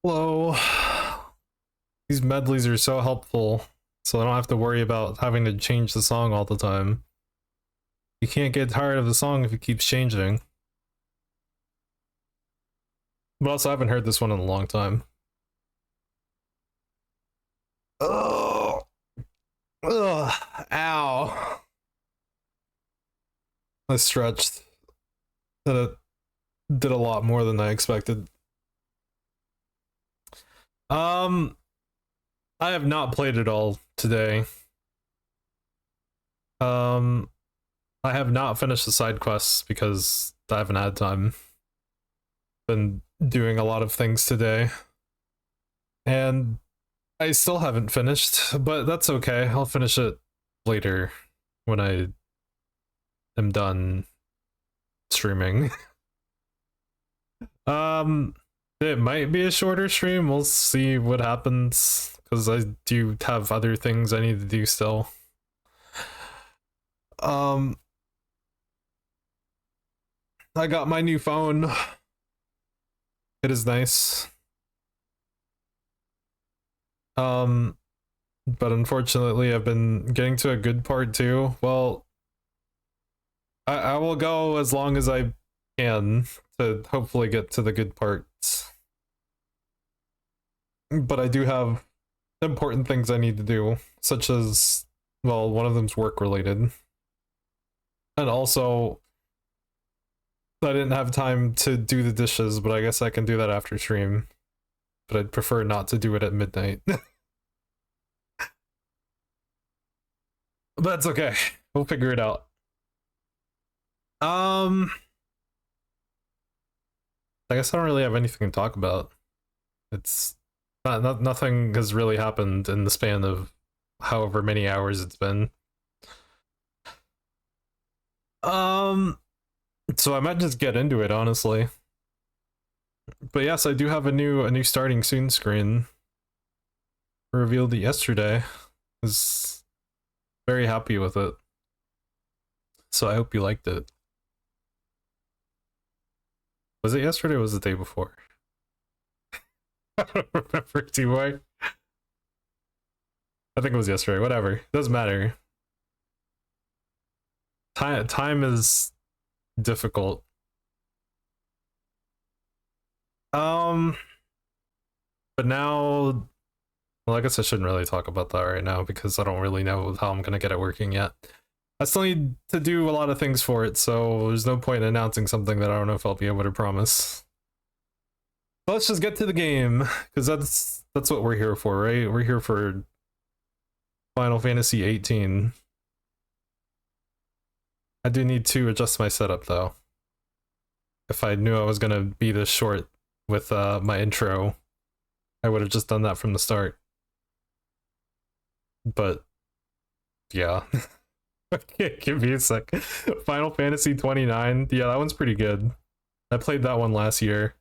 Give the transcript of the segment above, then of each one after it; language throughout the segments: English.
Hello. These medleys are so helpful, so I don't have to worry about having to change the song all the time. You can't get tired of the song if it keeps changing. But also, I haven't heard this one in a long time. Oh, ugh, ow. I stretched. And it did a lot more than I expected. Um, I have not played it all today. Um, I have not finished the side quests because I haven't had time. Been doing a lot of things today. And I still haven't finished, but that's okay. I'll finish it later when I am done streaming. um it might be a shorter stream. We'll see what happens because I do have other things I need to do still. Um I got my new phone. It is nice. Um but unfortunately I've been getting to a good part too. Well, I will go as long as I can to hopefully get to the good parts. But I do have important things I need to do, such as, well, one of them's work related. And also, I didn't have time to do the dishes, but I guess I can do that after stream. But I'd prefer not to do it at midnight. But that's okay. We'll figure it out. I guess I don't really have anything to talk about. It's nothing has really happened in the span of however many hours it's been. So I might just get into it, honestly. But yes, I do have a new starting soon screen. Revealed it yesterday. Was very happy with it. So I hope you liked it. Was it yesterday or was it the day before? I don't remember too much. I think it was yesterday. Whatever. Doesn't matter. Time is difficult. But now, well, I guess I shouldn't really talk about that right now because I don't really know how I'm gonna get it working yet. I still need to do a lot of things for it, so there's no point in announcing something that I don't know if I'll be able to promise. But let's just get to the game, because that's what we're here for, right? We're here for Final Fantasy 18. I do need to adjust my setup though. If I knew I was gonna be this short with my intro, I would have just done that from the start. But yeah. Okay, give me a sec. Final Fantasy 29. Yeah, that one's pretty good. I played that one last year.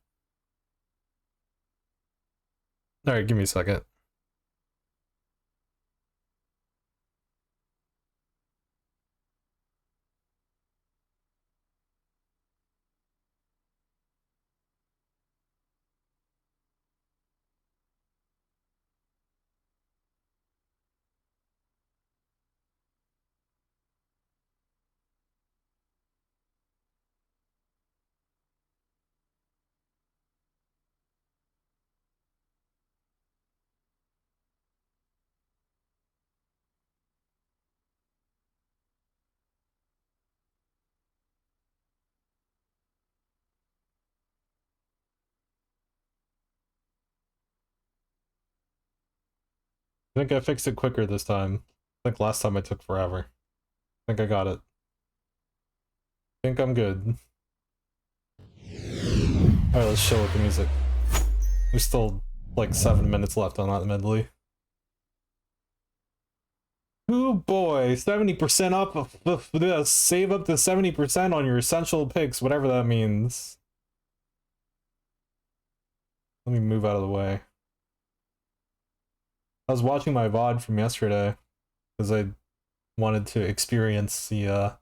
Alright, give me a second. I think I fixed it quicker this time. I think last time I took forever. I think I got it. I think I'm good. Alright, let's chill with the music. There's still like 7 minutes left on that medley. Oh boy, 70% up. Save up to 70% on your essential picks, whatever that means. Let me move out of the way. I was watching my VOD from yesterday because I wanted to experience the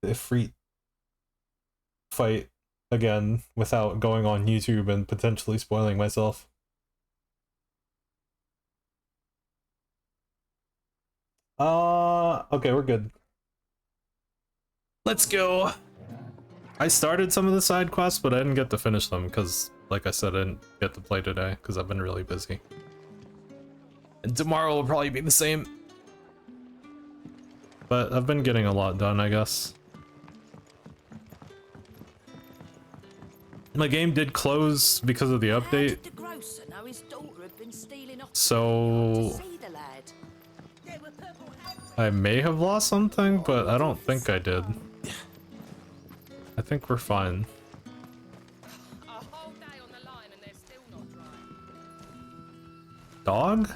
Ifrit fight again without going on YouTube and potentially spoiling myself. Okay, we're good. Let's go. I started some of the side quests, but I didn't get to finish them because, like I said, I didn't get to play today because I've been really busy. And tomorrow will probably be the same. But I've been getting a lot done, I guess. My game did close because of the update. So I may have lost something, but I don't think I did. I think we're fine. Dog?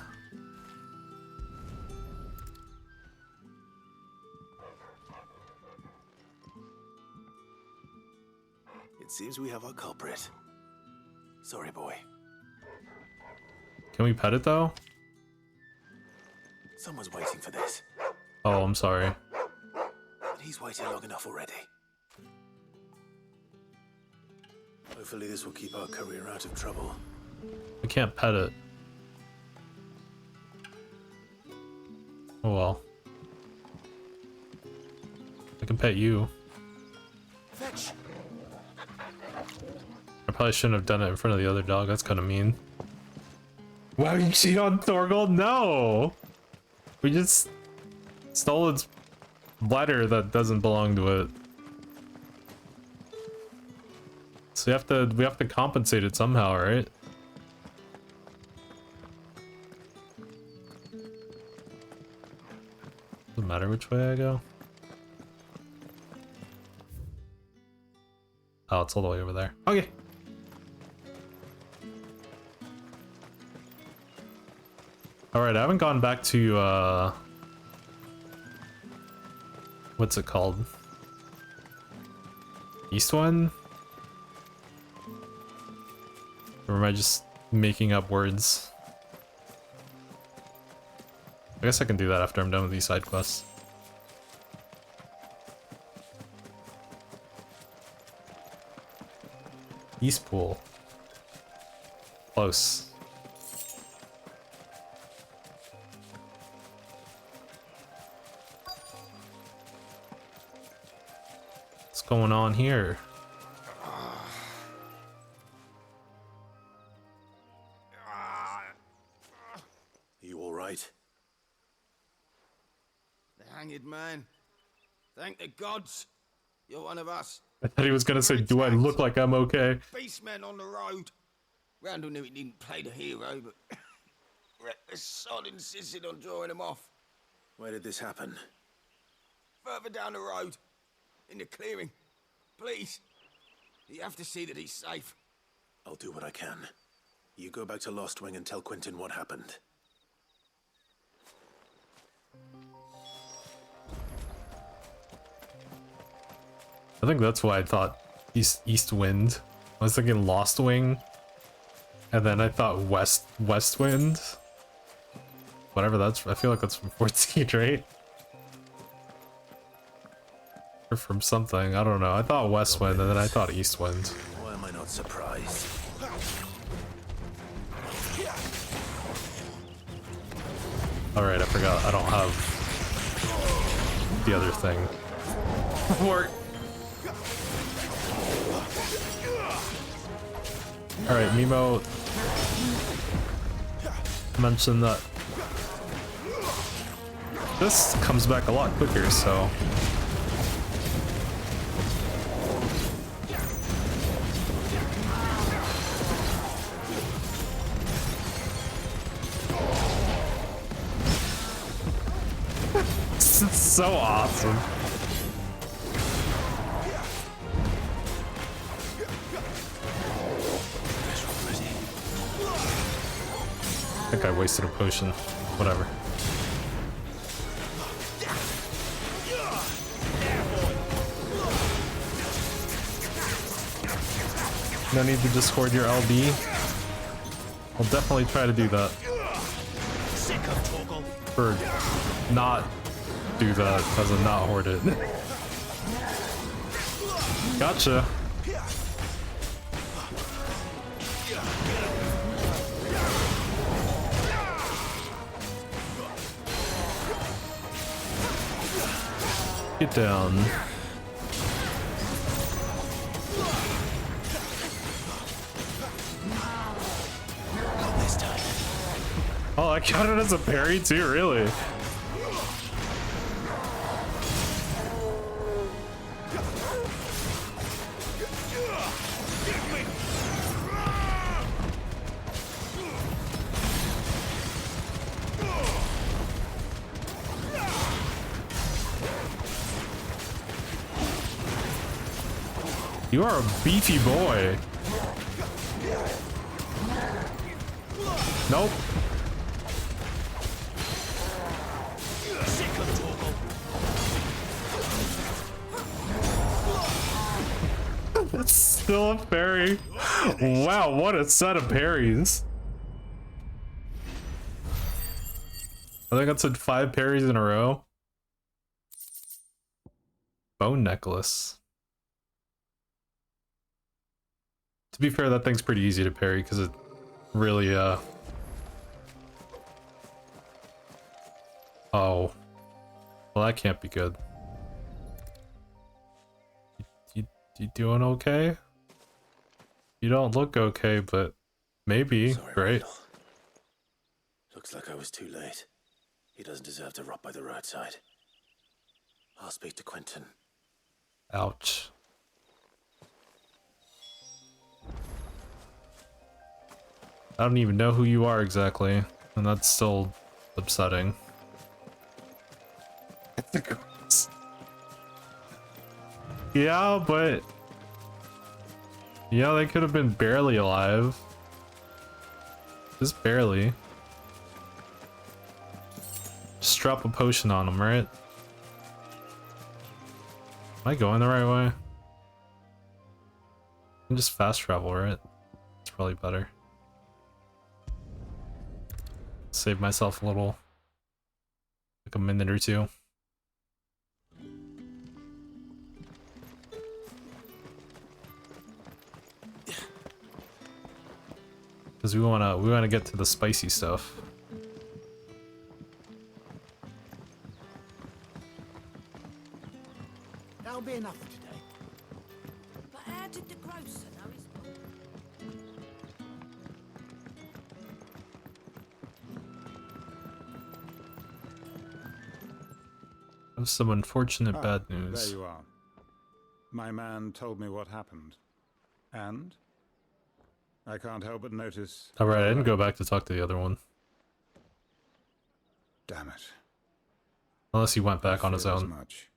It seems we have our culprit. Sorry, boy. Can we pet it though? Someone's waiting for this. Oh, I'm sorry. But he's waited long enough already. Hopefully this will keep our career out of trouble. I can't pet it. Oh well. I can pet you. Fetch. I probably shouldn't have done it in front of the other dog. That's kind of mean. Wow, you cheat on Thorgold? No! We just stole its letter that doesn't belong to it. So we have to compensate it somehow, right? Doesn't matter which way I go. Oh, it's all the way over there. Okay. Alright, I haven't gone back to, what's it called? Eastwind? Or am I just making up words? I guess I can do that after I'm done with these side quests. East Pool. Close. What's going on here? You all right? The hanged man. Thank the gods. You're one of us. I thought he was gonna say, do I look like I'm okay? Beastmen on the road. Randall knew he didn't play the hero, but the sod insisted on drawing him off. Where did this happen? Further down the road. In the clearing. Please. You have to see that he's safe. I'll do what I can. You go back to Lost Wing and tell Quentin what happened. I think that's why I thought East Wind. I was thinking Lost Wing, and then I thought West Wind. Whatever that's. I feel like that's from 14, right? Or from something. I don't know. I thought West Wind, and then I thought East Wind. Why am I not surprised? All right, I forgot. I don't have the other thing. Work. Alright, Mimo mentioned that this comes back a lot quicker, so this is so awesome. I think I wasted a potion. Whatever. No need to discord your LB. I'll definitely try to do that. Or not do that, as in not hoard it. Gotcha. Get down. This time. Oh, I counted as a parry too, really? You are a beefy boy. Nope. That's still a parry. Wow, what a set of parries. I think that's 5 parries in a row. Bone necklace. To be fair, that thing's pretty easy to parry because it really, oh. Well, that can't be good. You doing okay? You don't look okay, but maybe. Sorry, Great. Randall. Looks like I was too late. He doesn't deserve to rot by the roadside. I'll speak to Quentin. Ouch. I don't even know who you are exactly, and that's still upsetting. Yeah, but yeah, they could have been barely alive. Just barely. Just drop a potion on them, right? Am I going the right way? I can just fast travel, right? It's probably better. Save myself a little, like a minute or two. Because we wanna get to the spicy stuff. That'll be enough for today. But how did the grocer know his... I have some unfortunate bad There news. you are. My man told me what happened. And? I can't help but notice... Alright, I didn't go back to talk to the other one. Damn it. Unless he went back on his Feared as own. much.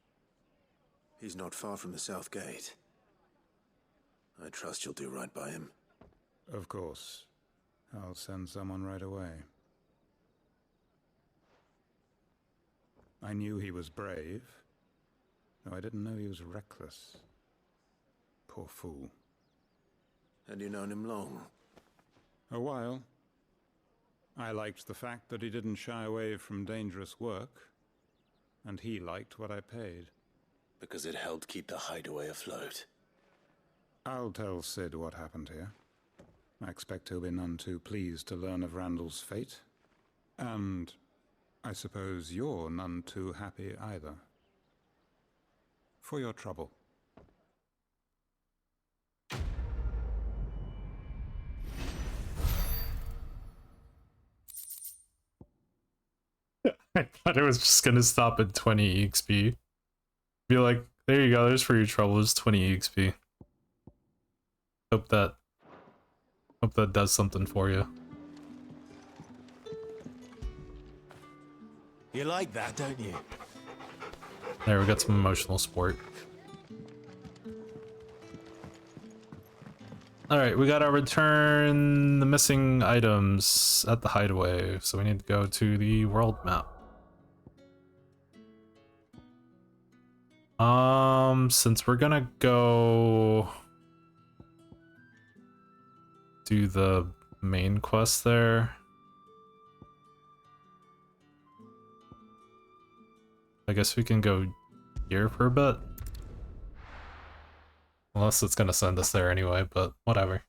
He's not far from the south gate. I trust you'll do right by him. Of course. I'll send someone right away. I knew he was brave, though I didn't know he was reckless. Poor fool. And you known him long? A while. I liked the fact that he didn't shy away from dangerous work, and he liked what I paid. Because it helped keep the hideaway afloat. I'll tell Sid what happened here. I expect he'll be none too pleased to learn of Randall's fate. And I suppose you're none too happy either. For your trouble. I thought it was just gonna stop at 20 EXP. Be like, there you go, there's for your trouble, it's 20 EXP. Hope that does something for you. You like that, don't you? There, we got some emotional support. Alright, we gotta return the missing items at the hideaway, so we need to go to the world map. Since we're gonna go do the main quest there, I guess we can go here for a bit. Unless it's gonna send us there anyway, but whatever.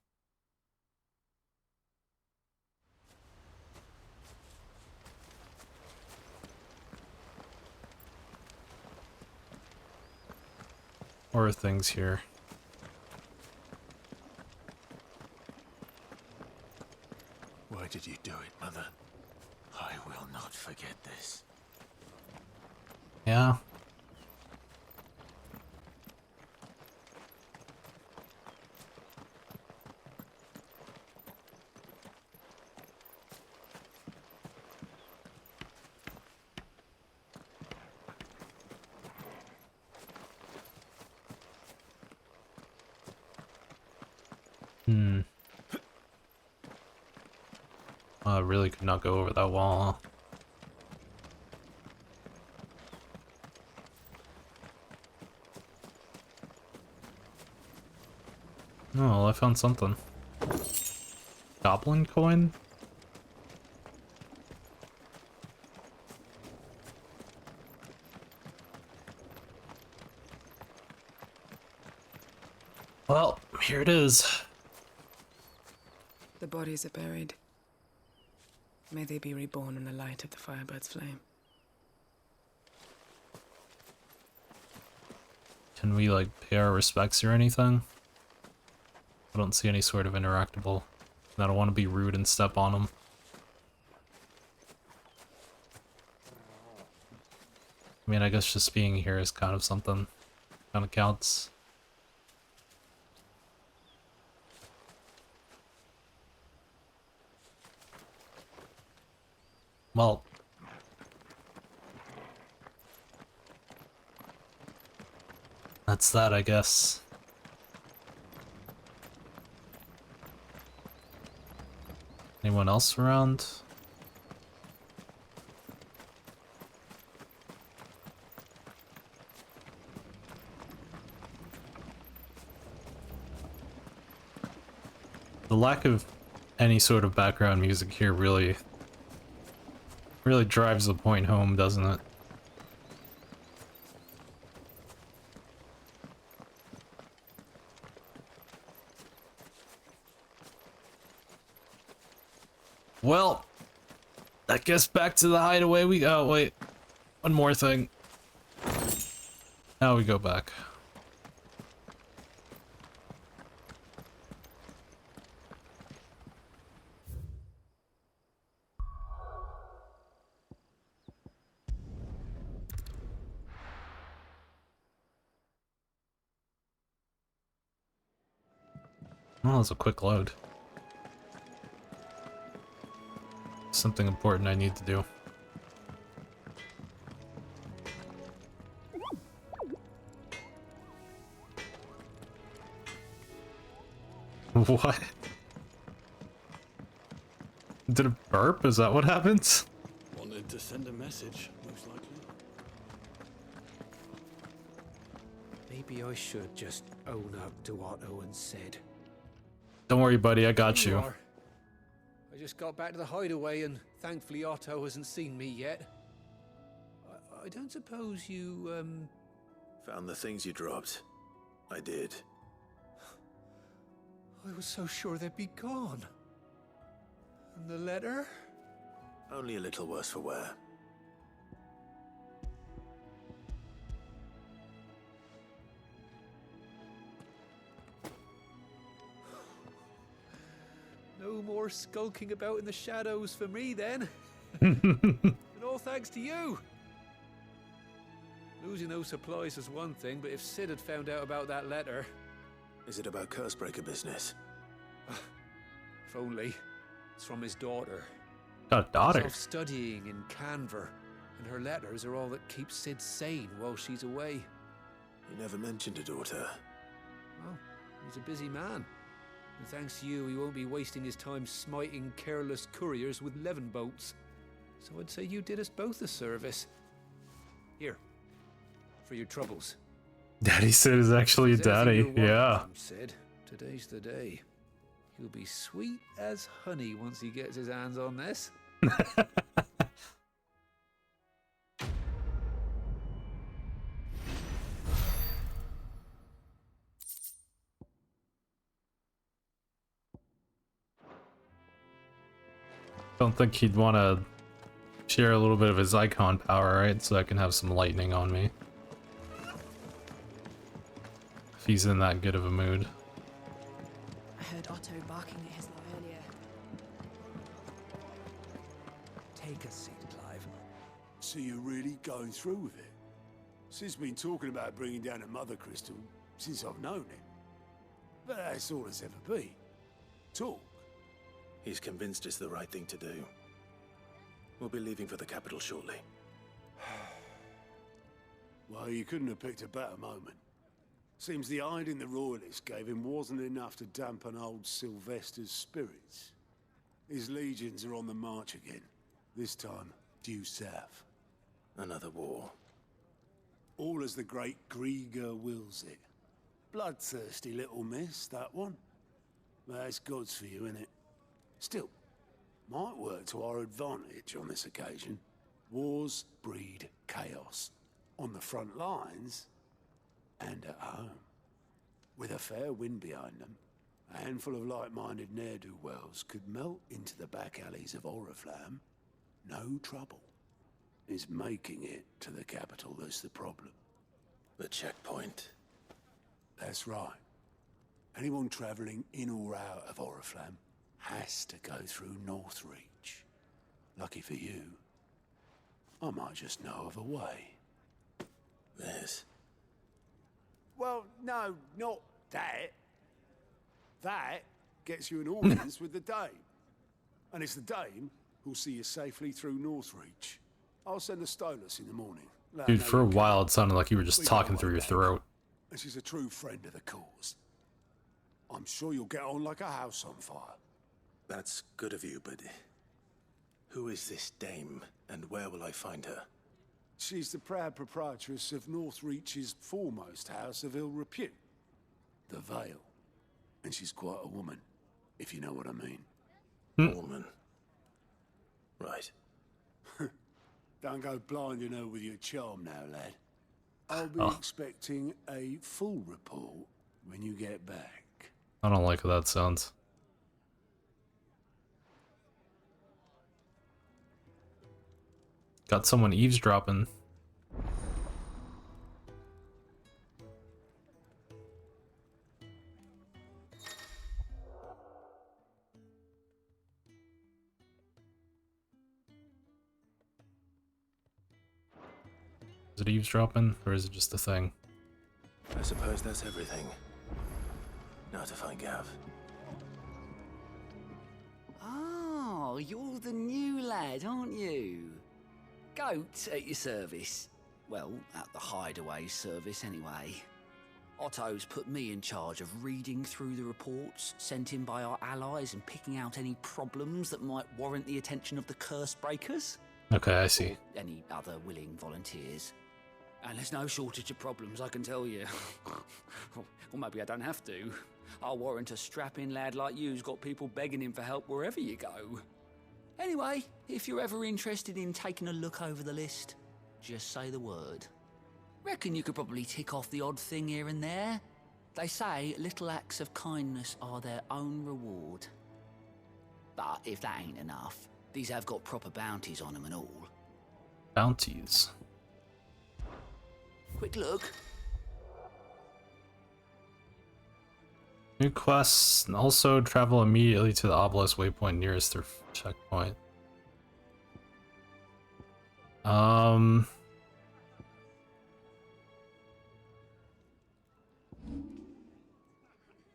Or things here. Why did you do it, Mother? I will not forget this. Yeah. I really could not go over that wall. Oh, well, I found something. Goblin coin? Well, here it is. The bodies are buried. May they be reborn in the light of the Firebird's flame. Can we, like, pay our respects or anything? I don't see any sort of interactable. I don't want to be rude and step on them. I mean, I guess just being here is kind of something. Kind of counts. Well. That's that, I guess. Anyone else around? The lack of any sort of background music here really drives the point home, doesn't it? Well, I guess back to the hideaway we go. Oh, wait. One more thing. Now we go back. Well, that was a quick load. Something important I need to do. What? Did it burp? Is that what happens? Wanted to send a message, most likely. Maybe I should just own up to what Owen said. Don't worry, buddy, I got Here you. are. I just got back to the hideaway and thankfully Otto hasn't seen me yet. I don't suppose you, Found the things you dropped. I did. I was so sure they'd be gone. And the letter? Only a little worse for wear. No more skulking about in the shadows for me then. And all thanks to you. Losing those supplies was one thing, but if Sid had found out about that letter... Is it about Cursebreaker business? If only. It's from his daughter. Got a daughter. She's off studying in Canver, and her letters are all that keeps Sid sane while she's away. You never mentioned a daughter. Well, he's a busy man. And thanks to you, he won't be wasting his time smiting careless couriers with levin bolts. So I'd say you did us both a service. Here, for your troubles. Daddy Sid is actually a If there's anything daddy. you're Yeah. wanting from Sid, today's the day. He'll be sweet as honey once he gets his hands on this. Don't think he'd want to share a little bit of his icon power, right? So I can have some lightning on me. if he's in that good of a mood. I heard Otto barking at his lot earlier. Take a seat, Clive. So you're really going through with it? Sid's been talking about bringing down a mother crystal since I've known him. But that's all it's ever been. Talk. He's convinced it's the right thing to do. We'll be leaving for the capital shortly. Well, you couldn't have picked a better moment. Seems the hiding the royalists gave him wasn't enough to dampen old Sylvester's spirits. His legions are on the march again. This time, due south. Another war. All as the great Grieger wills it. Bloodthirsty little miss, that one. That's God's for you, innit? Still, might work to our advantage on this occasion. Wars breed chaos. On the front lines, and at home. With a fair wind behind them, a handful of like-minded ne'er-do-wells could melt into the back alleys of Oriflamme. No trouble. It's making it to the capital that's the problem. The checkpoint. That's right. Anyone travelling in or out of Oriflamme has to go through Northreach. Lucky for you, I might just know of a way. This. Well, no, not that. That gets you an audience with the Dame. And it's the Dame who'll see you safely through Northreach. I'll send a Stolas in the morning. Let her Dude, know for a you came. while it sounded like you were just We got talking our through way your back. throat. And she's a true friend of the cause. I'm sure you'll get on like a house on fire. That's good of you, but who is this dame, and where will I find her? She's the proud proprietress of Northreach's foremost house of ill repute, the Vale. And she's quite a woman, if you know what I mean. Woman. Right. Don't go blinding her with your charm now, lad. I'll be Oh. expecting a full report when you get back. I don't like how that sounds. Got someone eavesdropping. Is it eavesdropping, or is it just a thing? I suppose that's everything. Now to find Gav. Oh, you're the new lad, aren't you? Goat at your service. Well, at the hideaway service anyway. Otto's put me in charge of reading through the reports sent in by our allies and picking out any problems that might warrant the attention of the curse breakers. Okay, I see. Or any other willing volunteers. And there's no shortage of problems, I can tell you. Or maybe I don't have to. I'll warrant a strapping lad like you's got people begging him for help wherever you go. Anyway, if you're ever interested in taking a look over the list, just say the word. Reckon you could probably tick off the odd thing here and there. They say little acts of kindness are their own reward. But if that ain't enough, these have got proper bounties on them and all. Bounties. Quick look. New quests, and also travel immediately to the obelisk waypoint nearest their checkpoint.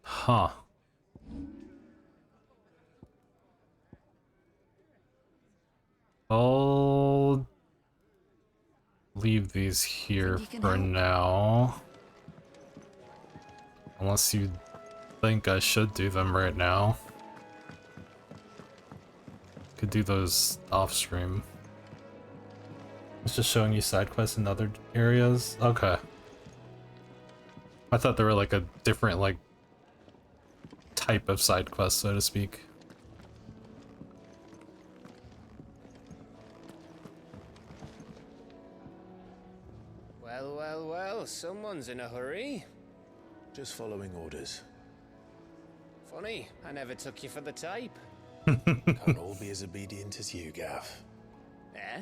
Huh. I'll leave these here for now. Unless you think I should do them right now. Could do those off stream. It's just showing you side quests in other areas. Okay. I thought they were like a different like type of side quest, so to speak. Well, well, well, someone's in a hurry. Just following orders. Funny, I never took you for the type. Can't all be as obedient as you, Gav. Eh?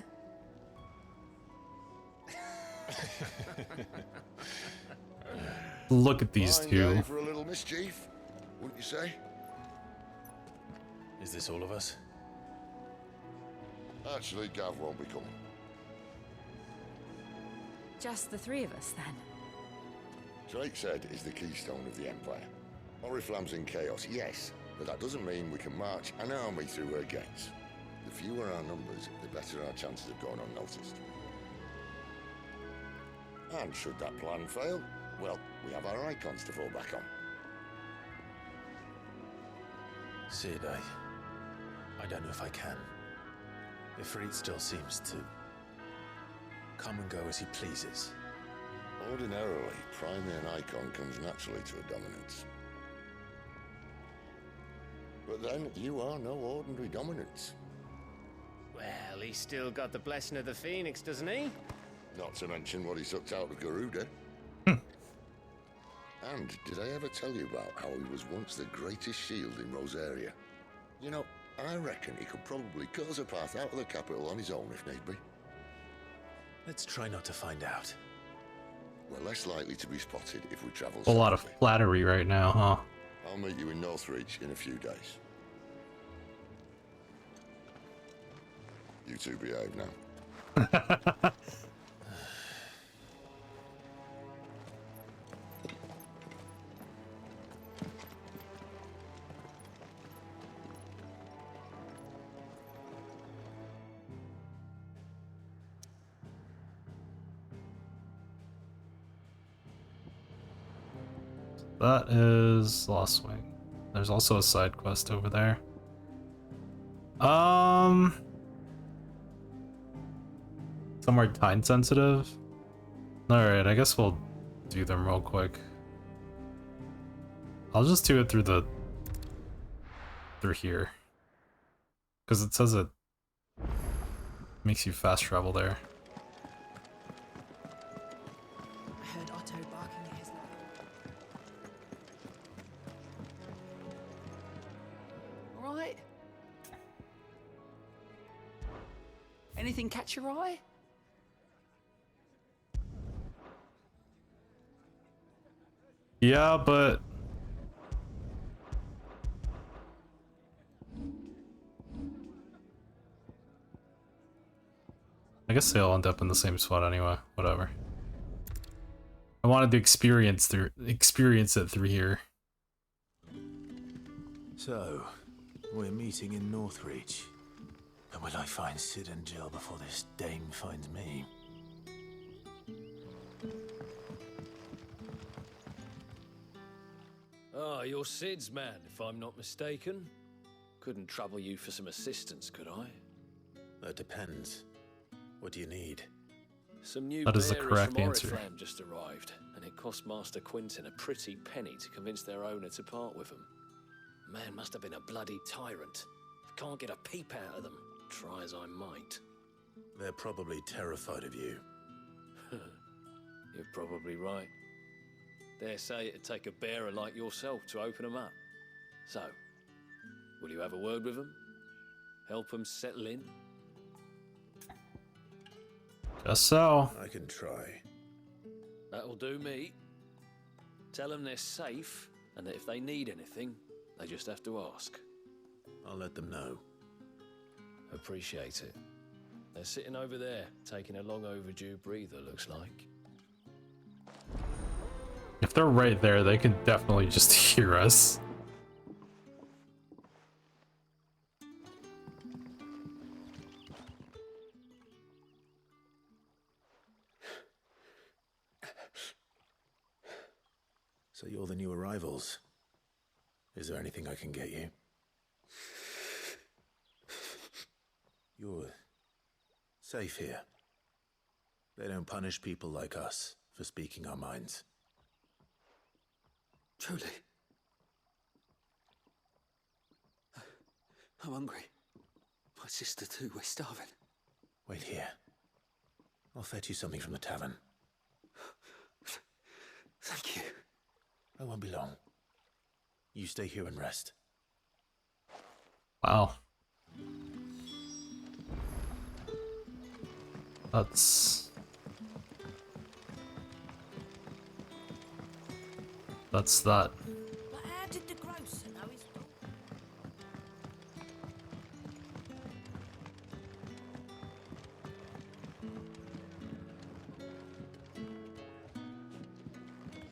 Look at these Fine two. day for a little mischief, wouldn't you say? Is this all of us? Actually, Gav won't be coming. Just the three of us, then. Drake's Head is the keystone of the Empire. Oriflamme's in chaos, yes, but that doesn't mean we can march an army through her gates. The fewer our numbers, the better our chances of going unnoticed. And should that plan fail, well, we have our icons to fall back on. Sid, I don't know if I can. Ifrit still seems to come and go as he pleases. Ordinarily, priming an icon comes naturally to a dominance. But then, you are no ordinary dominance. Well, he's still got the blessing of the Phoenix, doesn't he? Not to mention what he sucked out of Garuda. And did I ever tell you about how he was once the greatest shield in Rosaria? You know, I reckon he could probably cut us a path out of the capital on his own if need be. Let's try not to find out. We're less likely to be spotted if we travel A lot of separately. flattery right now, huh? I'll meet you in Northreach in a few days. You two behave now. That is Lost Wing. There's also a side quest over there. Somewhere time sensitive. Alright, I guess we'll do them real quick. I'll just do it through here. Because it says it makes you fast travel there. I heard Otto barking at his lap. All right. Anything catch your eye? Yeah, but I guess they'll end up in the same spot anyway. Whatever. I wanted to experience it through here. So, we're meeting in Northreach. And will I find Sid and Jill before this dame finds me? Ah, you're Sid's man, if I'm not mistaken. Couldn't trouble you for some assistance, could I? That depends. What do you need? Some new That is the bearers correct from answer. Oriflamme just arrived, and it cost Master Quinton a pretty penny to convince their owner to part with them. Man must have been a bloody tyrant. Can't get a peep out of them, try as I might. They're probably terrified of you. You're probably right. Dare say it'd take a bearer like yourself to open them up. So, will you have a word with them? Help them settle in? Guess so. I can try. That'll do me. Tell them they're safe, and that if they need anything, they just have to ask. I'll let them know. Appreciate it. They're sitting over there, taking a long overdue breather, looks like. If they're right there, they can definitely just hear us. So you're the new arrivals. Is there anything I can get you? You're safe here. They don't punish people like us for speaking our minds. Truly. I'm hungry. My sister too, we're starving. Wait here. I'll fetch you something from the tavern. Thank you. I won't be long. You stay here and rest. Wow. That's... That's that. But how did the grocer know his dog?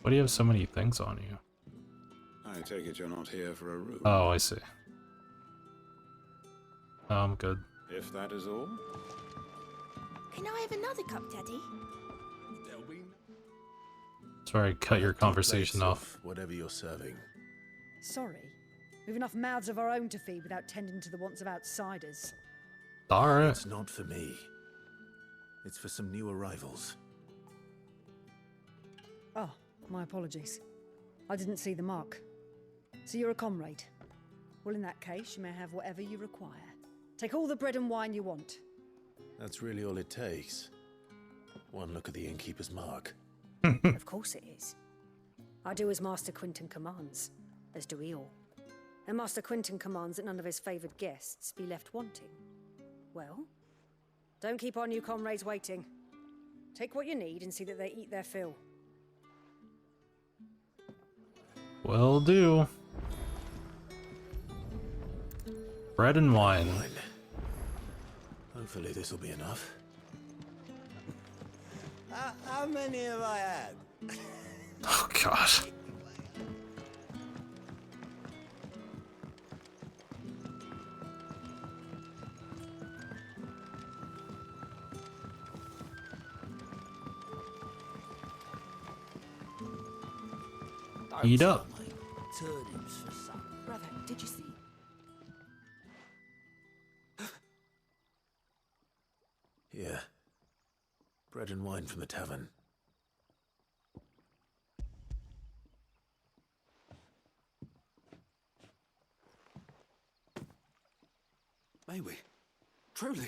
Why do you have so many things on you? I take it you're not here for a room. Oh, I see. Oh, I'm good. If that is all. Can I have another cup, Daddy? Sorry, cut your conversation Plates off. of whatever you're serving. Sorry. We've enough mouths of our own to feed without tending to the wants of outsiders. Alright. It's not for me. It's for some new arrivals. Oh, my apologies. I didn't see the mark. So you're a comrade. Well, in that case, you may have whatever you require. Take all the bread and wine you want. That's really all it takes. One look at the innkeeper's mark. Of course it is. I do as Master Quinton commands, as do we all. And Master Quinton commands that none of his favoured guests be left wanting. Well, don't keep our new comrades waiting. Take what you need and see that they eat their fill. Will do. Bread and wine. Hopefully this will be enough. How many have I had? Oh god. Eat up. Turnips for supper. Brother, did you see? Here. Bread and wine from the tavern. May we? Truly?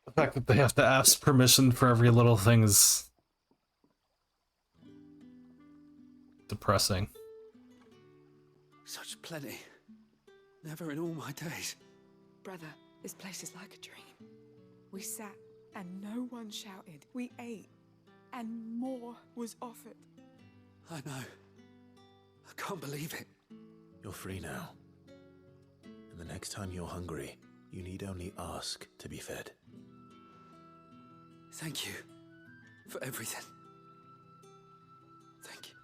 The fact that they have to ask permission for every little thing is depressing. Such plenty. Never in all my days. Brother, this place is like a dream. We sat and no one shouted. We ate and more was offered. I know. I can't believe it. You're free now. And the next time you're hungry, you need only ask to be fed. Thank you for everything. Thank you.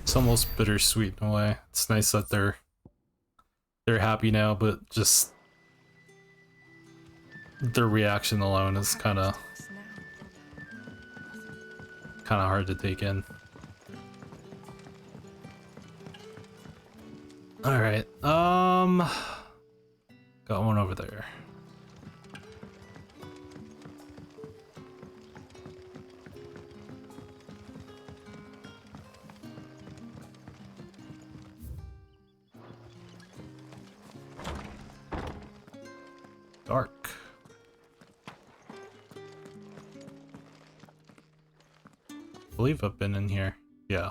It's almost bittersweet in a way. It's nice that they're happy now, but just their reaction alone is kind of hard to take in. All right, got one over there. Dark. I believe I've been in here. Yeah.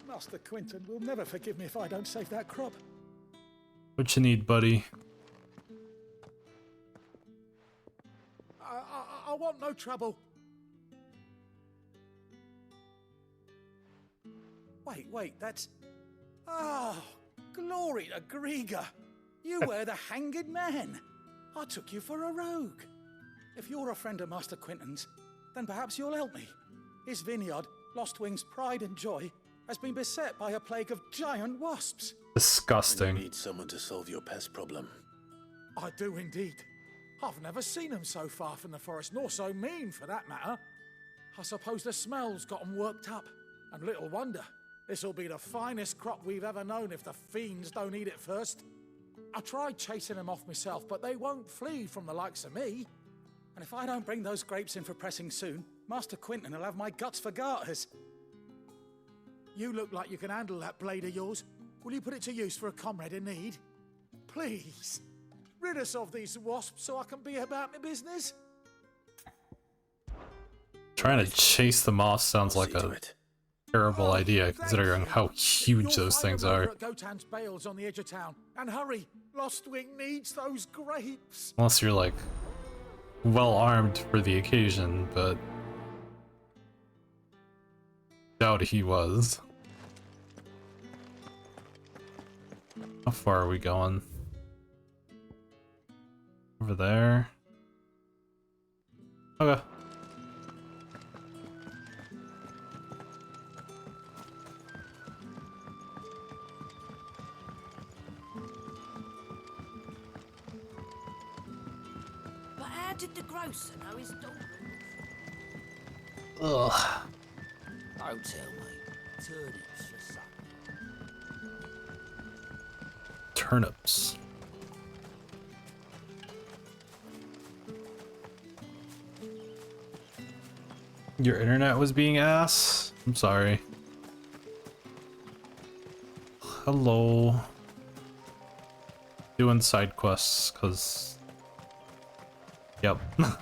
Master Quinton will never forgive me if I don't save that crop. What you need, buddy? I want no trouble. Wait, that's... Oh, glory to Grieger. You were the hanged man. I took you for a rogue. If you're a friend of Master Quinton's, then perhaps you'll help me. His vineyard, Lostwing's pride and joy, has been beset by a plague of giant wasps. Disgusting. You need someone to solve your pest problem. I do indeed. I've never seen them so far from the forest, nor so mean for that matter. I suppose the smell's got them worked up, and little wonder. This'll be the finest crop we've ever known if the fiends don't eat it first. I tried chasing them off myself, but they won't flee from the likes of me. And if I don't bring those grapes in for pressing soon, Master Quinton will have my guts for garters. You look like you can handle that blade of yours. Will you put it to use for a comrade in need? Please, rid us of these wasps so I can be about my business. Trying to chase them off sounds like a terrible idea considering how huge those things are. Gotan's bales on the edge of town. And hurry, Lostwing needs those grapes. Unless you're like well armed for the occasion, but doubt he was. How far are we going? Over there. Okay. But how did the grocer know his daughter? Ugh. Don't tell me. Turnips for supper. Turnips. Your internet was being ass? I'm sorry. Hello. Doing side quests, cause... Yep. Can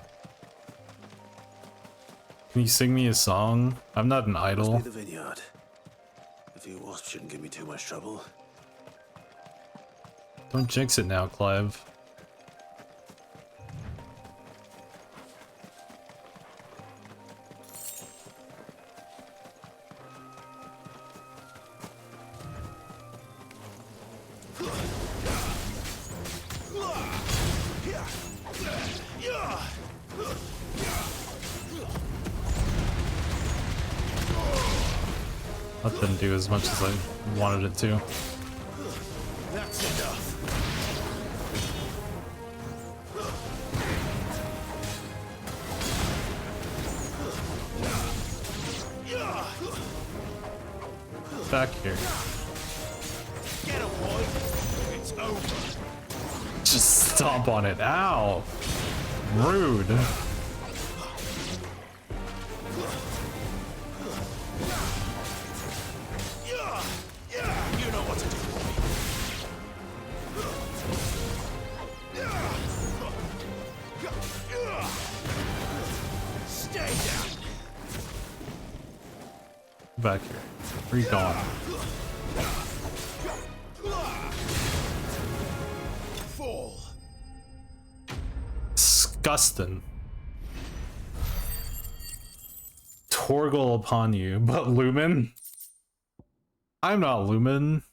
you sing me a song? I'm not an idol. Must be the vineyard. A few wasps shouldn't give me too much trouble. Don't jinx it now, Clive. That didn't do as much as I wanted it to. That's enough. Back here. Get a boy. It's over. Just stomp on it. Ow! Rude. You know what to do. Stay down. Back here. Where you going? Fall. Disgusting. Torgle upon you, but Lumen? I'm not Lumen.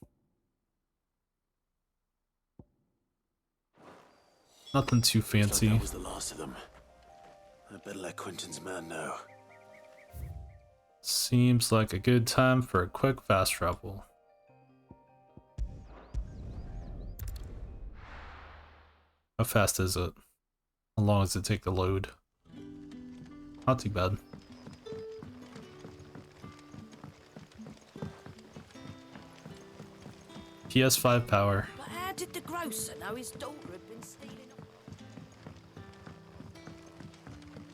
Nothing too fancy. That was the last of them. I better let Quentin's man know. Seems like a good time for a quick fast travel. How fast is it? How long does it take to load? Not too bad. PS5 power. But how did the grocer know his daughter had been stealing?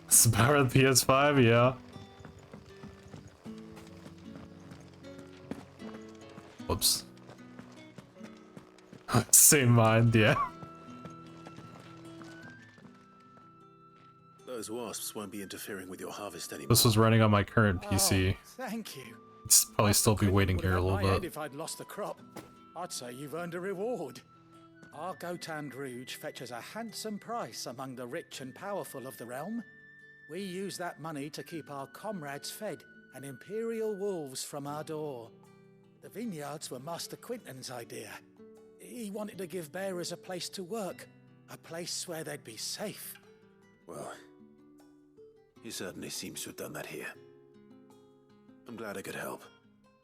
It's the power of the PS5, yeah. Whoops. Same mind, yeah. Those wasps won't be interfering with your harvest anymore. This was running on my current PC. Oh, thank you. It's probably still be waiting here a little bit. If I'd lost the crop, I'd say you've earned a reward. Our Gotand Rouge fetches a handsome price among the rich and powerful of the realm. We use that money to keep our comrades fed and imperial wolves from our door. The vineyards were Master Quinton's idea. He wanted to give bearers a place to work, a place where they'd be safe. Well, he certainly seems to have done that here. I'm glad I could help.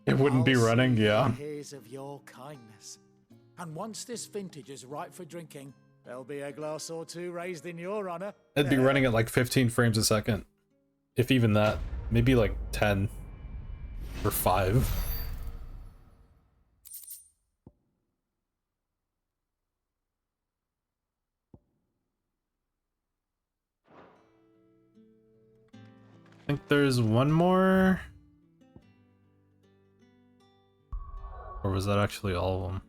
It wouldn't be running, yeah. Here's of your kindness. And once this vintage is ripe for drinking, there'll be a glass or two raised in your honor. It'd be running at like 15 frames a second. If even that. Maybe like 10. Or 5. I think there's one more. Or was that actually all of them?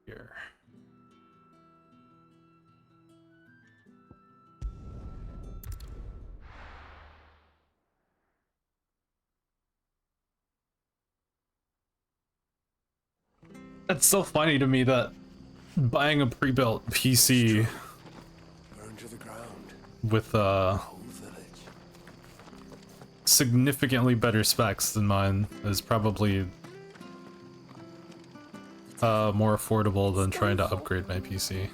Here. It's so funny to me that buying a pre-built PC Burn to the ground. with Whole village. significantly better specs than mine is probably more affordable than trying to upgrade my PC.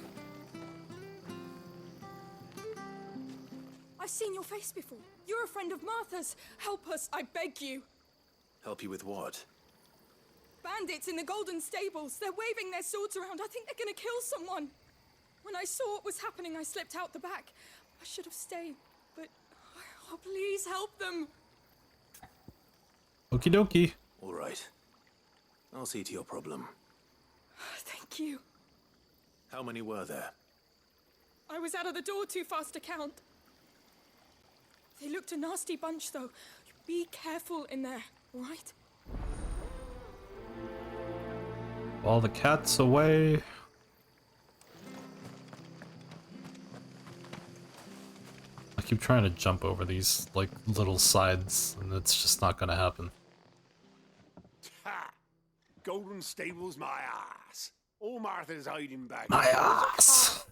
I've seen your face before. You're a friend of Martha's. Help us, I beg you. Help you with what? Bandits in the Golden Stables. They're waving their swords around. I think they're gonna kill someone. When I saw what was happening, I slipped out the back. I should have stayed, but... Oh, please help them. Okie dokie. All right. I'll see to your problem. Thank you. How many were there? I was out of the door too fast to count. They looked a nasty bunch, though. Be careful in there, all right? All the cats away. I keep trying to jump over these, like, little sides, and it's just not gonna happen. Ha! Golden Stables, my ass. All Martha's hiding back. My ass.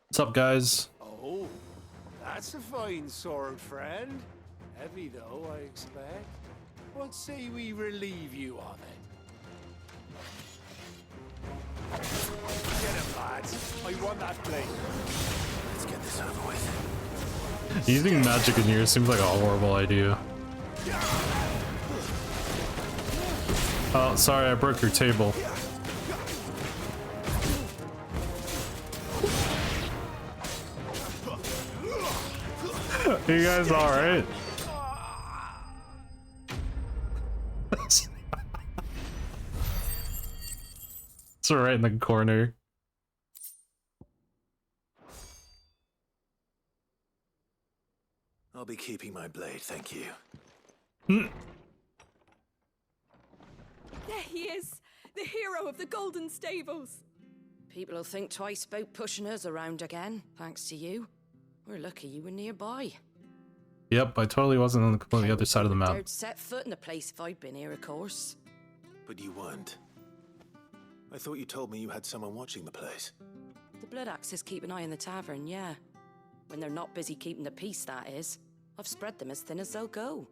What's up, guys? Oh, that's a fine sword, friend. Heavy, though, I expect. What say we relieve you of it? Get him, lads. I want that blade. Let's get this over with. Using magic in here seems like a horrible idea. Oh, sorry, I broke your table. You guys alright? It's right in the corner. I'll be keeping my blade, thank you. There he is, the hero of the Golden Stables. People will think twice about pushing us around again, thanks to you. We're lucky you were nearby. Yep, I totally wasn't on the completely other side of the map. Dared set foot in the place if I'd been here, of course. But you weren't. I thought you told me you had someone watching the place. The Blood Axes keep an eye on the tavern, yeah. When they're not busy keeping the peace, that is. I've spread them as thin as they'll go.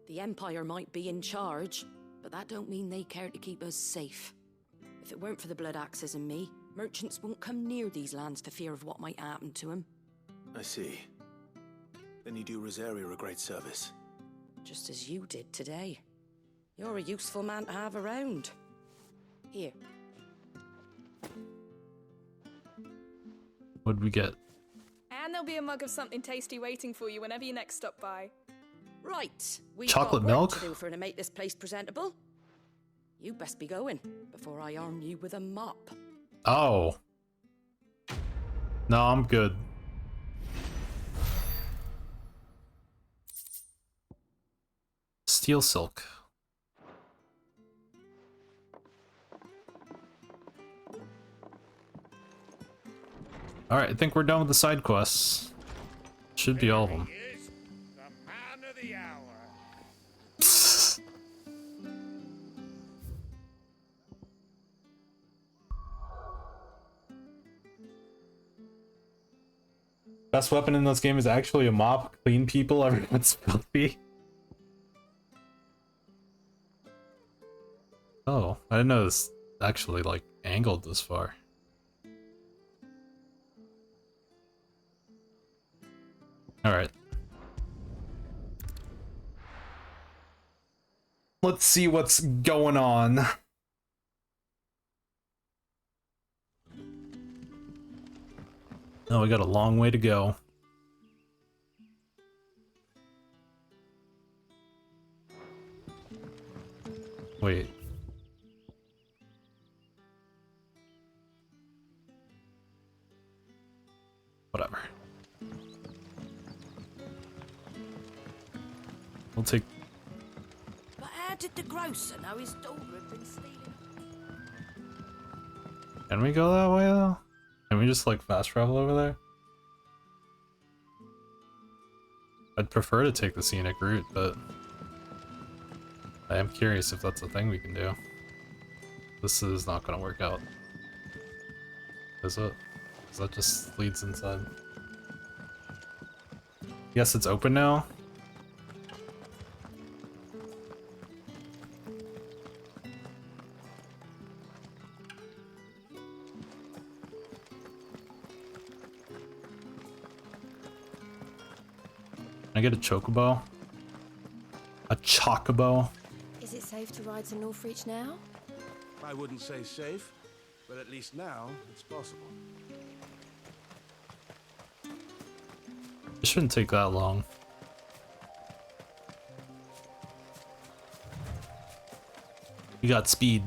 The Empire might be in charge, but that don't mean they care to keep us safe. If it weren't for the Blood Axes and me, merchants won't come near these lands for fear of what might happen to them. I see. Then you do Rosaria a great service. Just as you did today. You're a useful man to have around. Here. What'd we get? And there'll be a mug of something tasty waiting for you whenever you next stop by. Right. We've Chocolate got milk? work to do for to make this place presentable. You best be going before I arm you with a mop. Oh. No, I'm good. Steel silk. Alright, I think we're done with the side quests. Should be all of them. The man of the hour. Best weapon in this game is actually a mop. Clean people, everyone's filthy. Oh, I didn't know this actually, like, angled this far. Alright. Let's see what's going on. Oh, we got a long way to go. Wait. Whatever. We'll take... But how did the grocer know his daughter had been stealing? Can we go that way, though? Can we just, like, fast travel over there? I'd prefer to take the scenic route, but... I am curious if that's a thing we can do. This is not gonna work out. Is it? Because that just leads inside. Yes, it's open now. Can I get a chocobo? A chocobo? Is it safe to ride to Northreach now? I wouldn't say safe, but at least now it's possible. It shouldn't take that long. You got speed.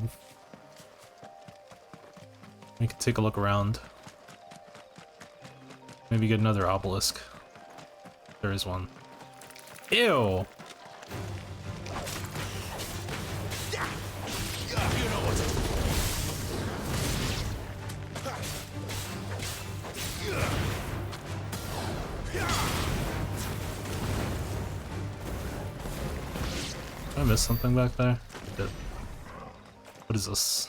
We can take a look around. Maybe get another obelisk. There is one. Ew! Did I miss something back there? I did. What is this?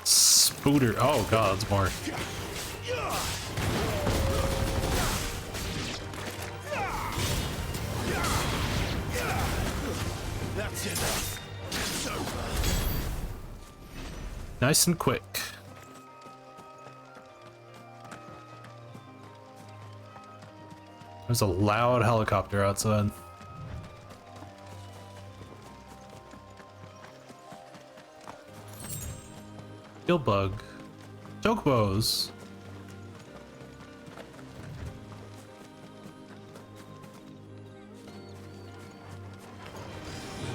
Spooter. Oh god, it's more. That's it. It's over. Nice and quick. There's a loud helicopter outside. Kill bug. Chocobos.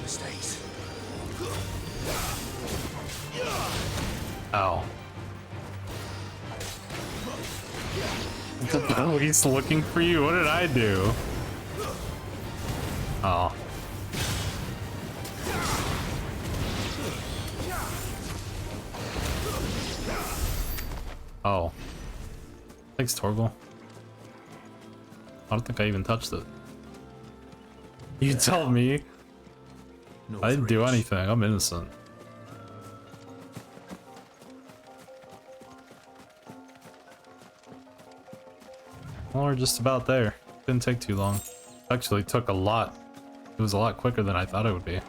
Mistakes. Ow. Oh, he's looking for you. What did I do? Oh. Oh. Thanks, Torgal. I don't think I even touched it. You tell me. I didn't do anything. I'm innocent. Well, we're just about there. Didn't take too long. Actually took a lot. It was a lot quicker than I thought it would be.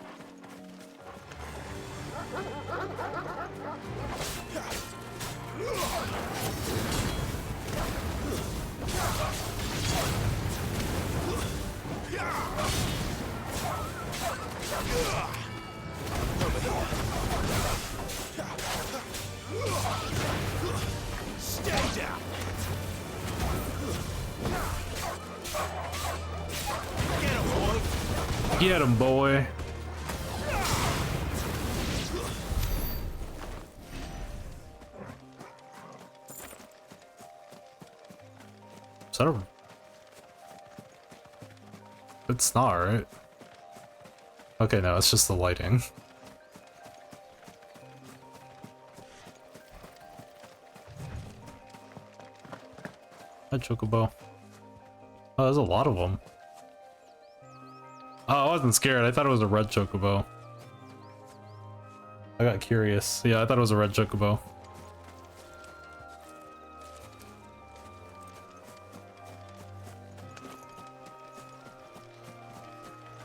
Stay down. Get him, boy. Is that a... It's not, right? Okay, no, it's just the lighting. Hi, Chocobo. Oh, there's a lot of them. Oh, I wasn't scared. I thought it was a red Chocobo. I got curious. Yeah, I thought it was a red Chocobo.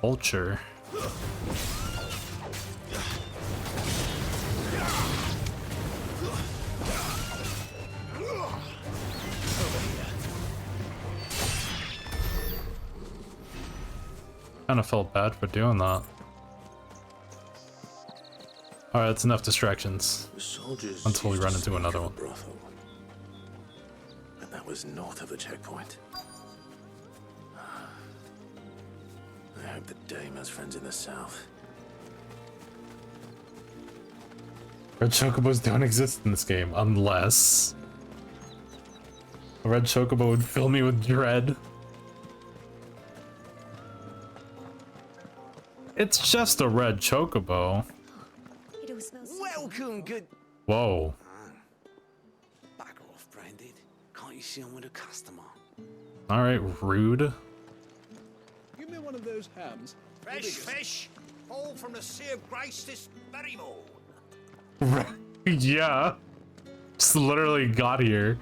Vulture. Kind of felt bad for doing that. Alright, that's enough distractions. Until we run into another one. Brothel. And that was north of the checkpoint. I hope that Dame has friends in the south. Red Chocobos don't exist in this game, unless... A red Chocobo would fill me with dread. It's just a red Chocobo. It all smells Welcome, good. Whoa. Back off, Branded. conversation with a customer. Alright, rude. Give me one of those hams. Fresh fish, all from the Sea of Grace this very morning. Yeah. Just literally got here.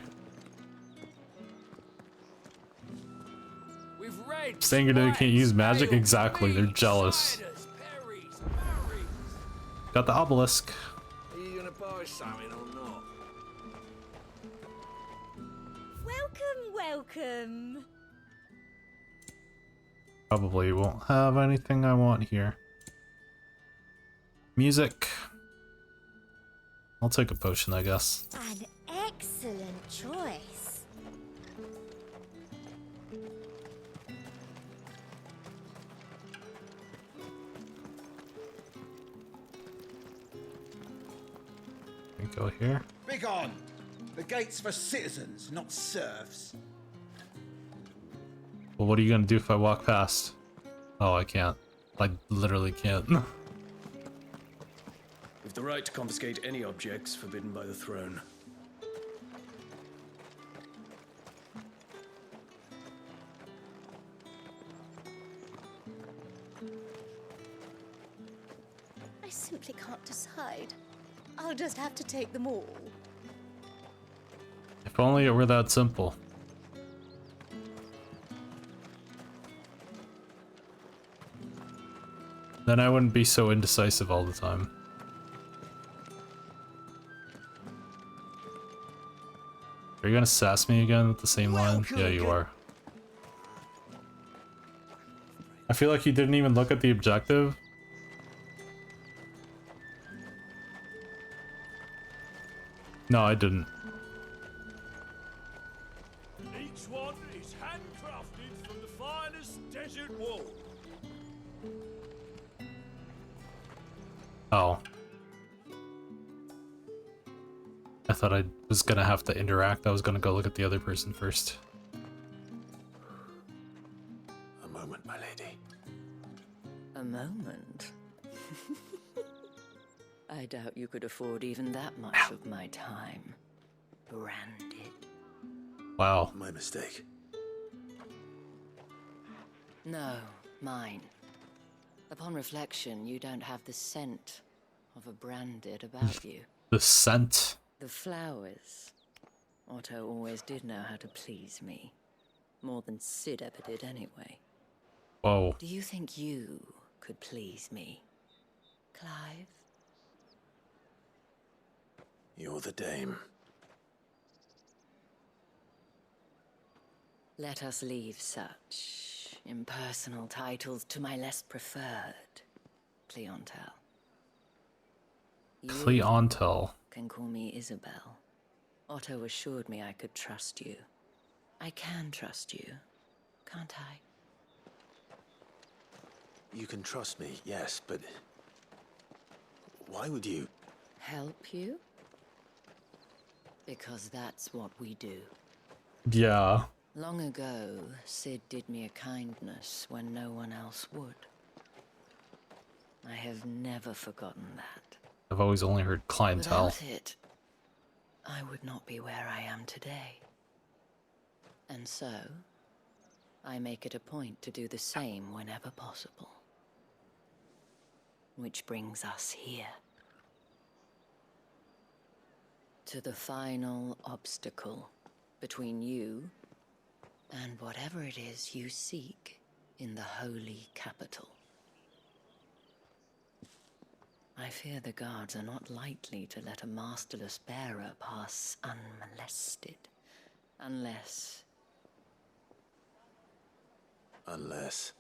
We've read Saying they can't use magic? Exactly, they're jealous. Got the obelisk. Are you gonna buy something or not? Welcome. Probably won't have anything I want here. Music. I'll take a potion, I guess. An excellent choice. We go here. Begone! The gate's for citizens, not serfs. Well, what are you gonna do if I walk past? Oh, I can't. I literally can't. With the right to confiscate any objects forbidden by the throne. I simply can't decide. I'll just have to take them all. If only it were that simple. Then I wouldn't be so indecisive all the time. Are you gonna sass me again with the same line? Yeah, you are. I feel like you didn't even look at the objective. No, I didn't. Each one is handcrafted from the finest desert wool. Oh. I thought I was gonna have to interact. I was gonna go look at the other person first. A moment, my lady. A moment? I doubt you could afford even that much of my time. Branded. Wow. My mistake. No, mine. Upon reflection, you don't have the scent of a branded about you. The scent. The flowers. Otto always did know how to please me. More than Sid ever did anyway. Whoa. Do you think you could please me, Clive? You're the dame. Let us leave such impersonal titles to my less preferred clientele. You Clientele. can call me Isabel. Otto assured me I could trust you. I can trust you, can't I? You can trust me, yes, but why would you? Help you? Because that's what we do. Yeah. Long ago, Sid did me a kindness when no one else would. I have never forgotten that. I've always only heard clientele. Without it, I would not be where I am today. And so, I make it a point to do the same whenever possible. Which brings us here. To the final obstacle between you and whatever it is you seek in the holy capital. I fear the guards are not likely to let a masterless bearer pass unmolested. Unless... Unless,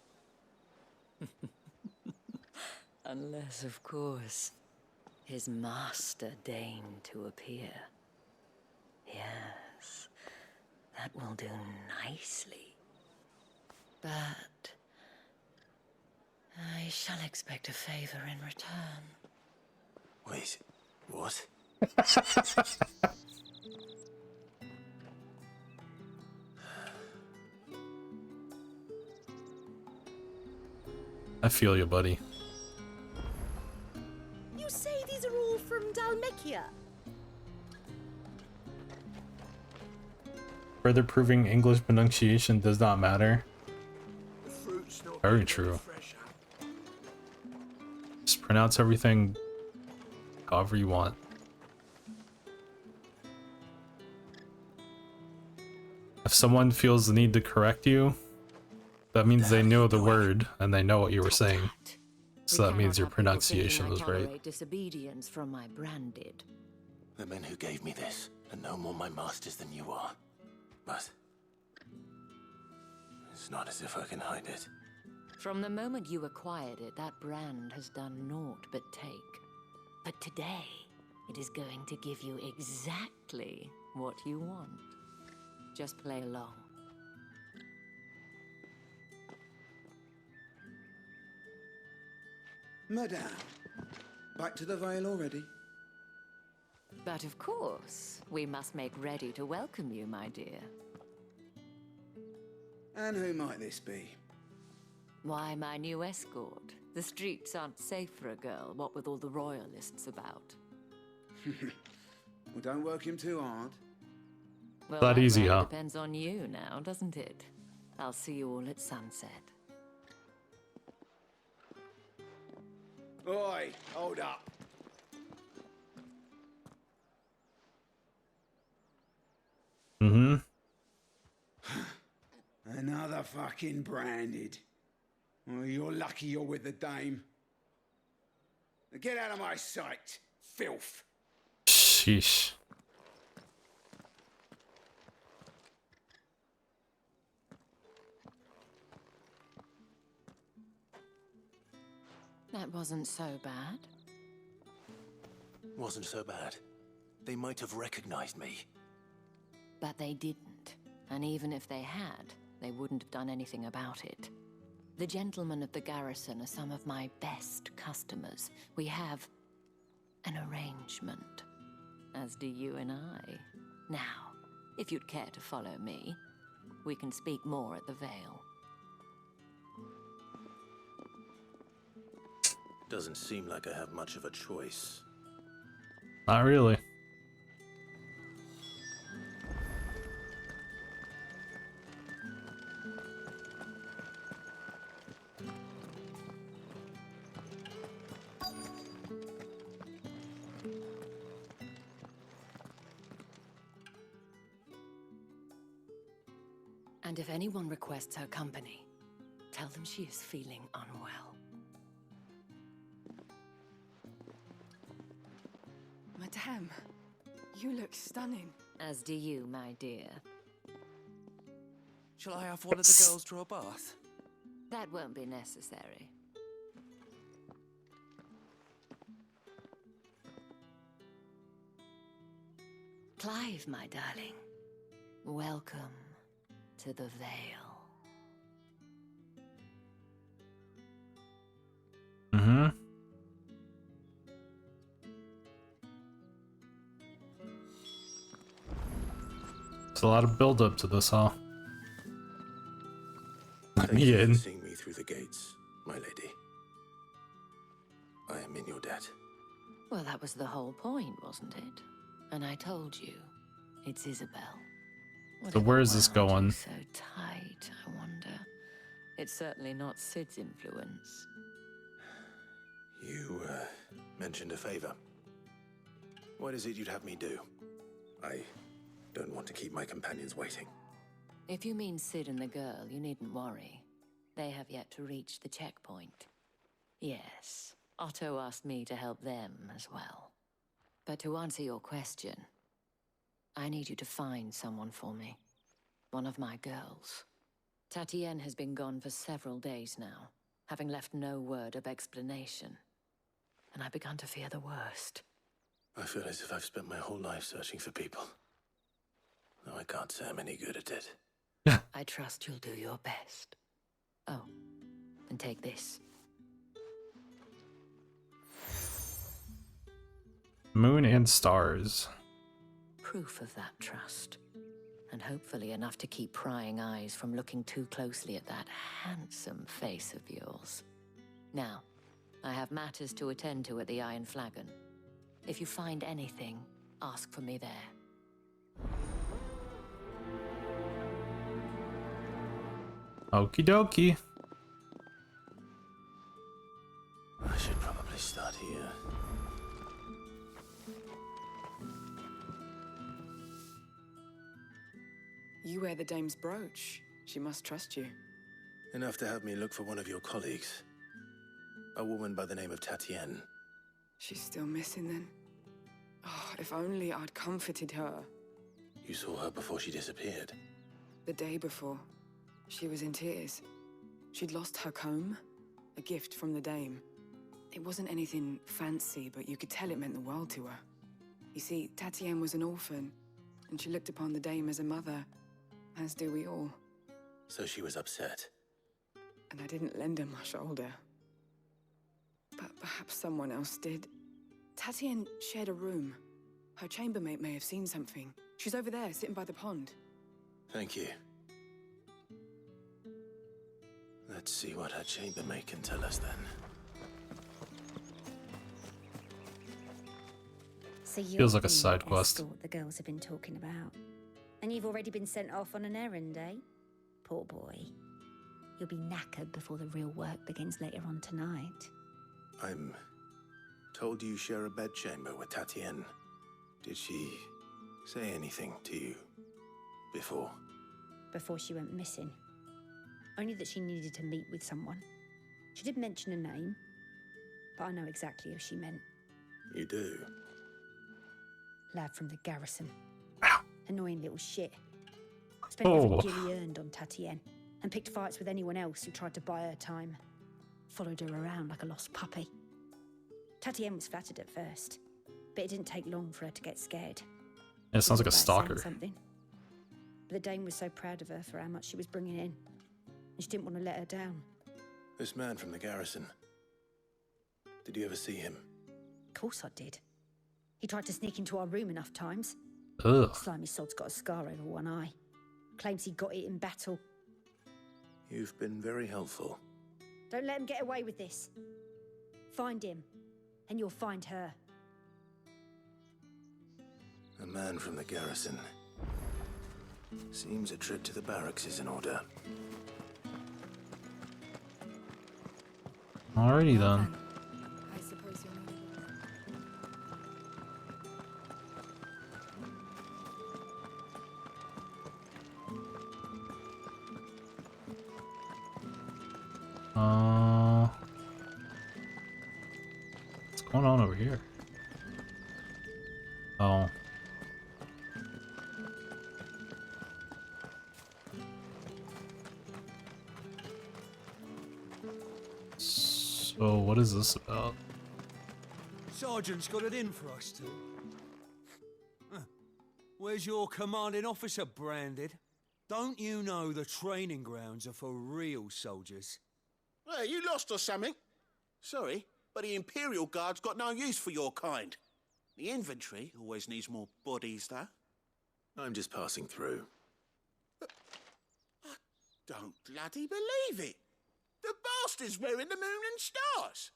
of course, his master deigned to appear. Yes, that will do nicely. But I shall expect a favor in return. Wait, what? I feel you, buddy. You say these are all from Dalmekia? further proving English pronunciation does not matter. Very true. Just pronounce everything however you want. If someone feels the need to correct you, that means they know the word and they know what you were saying. So that means your pronunciation was right. Disobedience from my branded. The men who gave me this are no more my masters than you are. But it's not as if I can hide it. From the moment you acquired it, that brand has done naught but take. But today, it is going to give you exactly what you want. Just play along. Madame, back to the Vale already? But of course, we must make ready to welcome you, my dear. And who might this be? Why, my new escort. The streets aren't safe for a girl, what with all the royalists about. Well, don't work him too hard. Well, that easy, huh? Depends on you now, doesn't it? I'll see you all at sunset. Oi, hold up. Mm-hmm. Another fucking branded. Well, you're lucky you're with the dame. Now get out of my sight, filth. Sheesh. That wasn't so bad. Wasn't so bad. They might have recognized me. But they didn't. And even if they had, they wouldn't have done anything about it. The gentlemen of the garrison are some of my best customers. We have an arrangement, as do you and I. Now, if you'd care to follow me, we can speak more at the Vale. Doesn't seem like I have much of a choice. Not really. And if anyone requests her company, tell them she is feeling unwell. Madame, you look stunning. As do you, my dear. Shall I have one of the girls draw a bath? That won't be necessary. Clive, my darling, welcome to the Vale. Mm-hmm. There's a lot of build up to this, huh? Thank you for seeing me through the gates, my lady. I am in your debt. Well, that was the whole point, wasn't it? And I told you, it's Isabel. So where is this going? So tight, I wonder. It's certainly not Sid's influence. You, mentioned a favor. What is it you'd have me do? I don't want to keep my companions waiting. If you mean Sid and the girl, you needn't worry. They have yet to reach the checkpoint. Yes, Otto asked me to help them as well. But to answer your question, I need you to find someone for me. One of my girls. Tatienne has been gone for several days now, having left no word of explanation. And I began to fear the worst. I feel as if I've spent my whole life searching for people. Though I can't say I'm any good at it. I trust you'll do your best. Oh, and take this. Moon and stars. Proof of that trust. And hopefully enough to keep prying eyes from looking too closely at that handsome face of yours. Now, I have matters to attend to at the Iron Flagon. If you find anything, ask for me there. Okie dokie. I should probably start here. You wear the dame's brooch. She must trust you. Enough to have me look for one of your colleagues. A woman by the name of Tatienne. She's still missing then? Oh, if only I'd comforted her. You saw her before she disappeared. The day before, she was in tears. She'd lost her comb, a gift from the dame. It wasn't anything fancy, but you could tell it meant the world to her. You see, Tatienne was an orphan, and she looked upon the dame as a mother, as do we all. So she was upset. And I didn't lend her my shoulder. But perhaps someone else did. Tatienne shared a room. Her chambermaid may have seen something. She's over there, sitting by the pond. Thank you. Let's see what her chambermaid can tell us then. So Feels like a side the quest. escort the girls have been talking about. And you've already been sent off on an errand, eh? Poor boy. You'll be knackered before the real work begins later on tonight. I'm told you share a bedchamber with Tatienne. Did she say anything to you before? Before she went missing. Only that she needed to meet with someone. She did mention a name, but I know exactly who she meant. You do? Lad from the garrison. Annoying little shit. Spent every guil he earned on Tatienne, and picked fights with anyone else who tried to buy her time. Followed her around like a lost puppy. Tatienne was flattered at first, but it didn't take long for her to get scared. It sounds like a About saying stalker. something. But the dame was so proud of her for how much she was bringing in, and she didn't want to let her down. This man from the garrison. Did you ever see him? Of course I did. He tried to sneak into our room enough times. Ugh. Slimy sod's got a scar over one eye. Claims he got it in battle. You've been very helpful. Don't let him get away with this. Find him, and you'll find her. A man from the garrison. Seems a trip to the barracks is in order. Alrighty then. I suppose you're not. What's going on over here? Oh. So what is this about? Sergeant's got it in for us two. Where's your commanding officer branded? Don't you know the training grounds are for real soldiers? Hey, you lost or something? Sorry, but the Imperial Guard's got no use for your kind. The infantry always needs more bodies, though. I'm just passing through. But I don't bloody believe it. The bastard's wearing the moon and stars.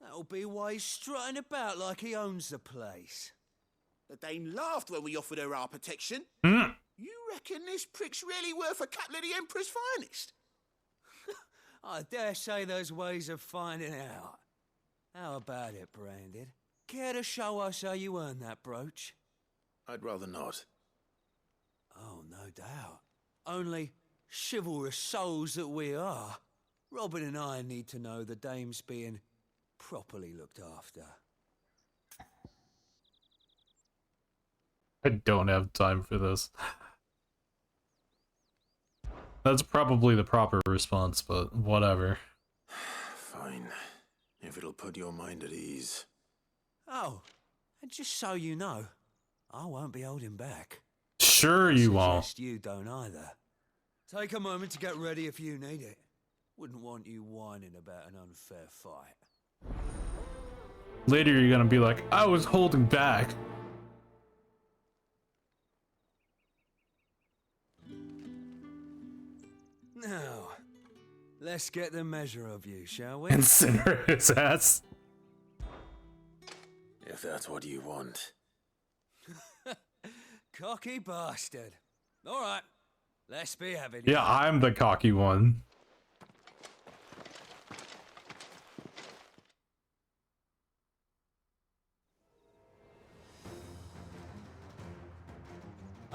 That'll be why he's strutting about like he owns the place. The Dane laughed when we offered her our protection. Mm. You reckon this prick's really worth a couple of the Emperor's finest? I dare say there's ways of finding out. How about it, Branded? Care to show us how you earned that brooch? I'd rather not. Oh, no doubt. Only chivalrous souls that we are, Robin and I need to know the dame's being properly looked after. I don't have time for this. That's probably the proper response, but whatever. Fine. If it'll put your mind at ease. Oh, and just so you know, I won't be holding back. Sure you won't. Suggest you don't either. Take a moment to get ready if you need it. Wouldn't want you whining about an unfair fight. Later you're gonna be like, I was holding back. Now, let's get the measure of you, shall we? Incinerate his ass. If that's what you want. Cocky bastard. All right, let's be having it. Yeah, I'm the cocky one.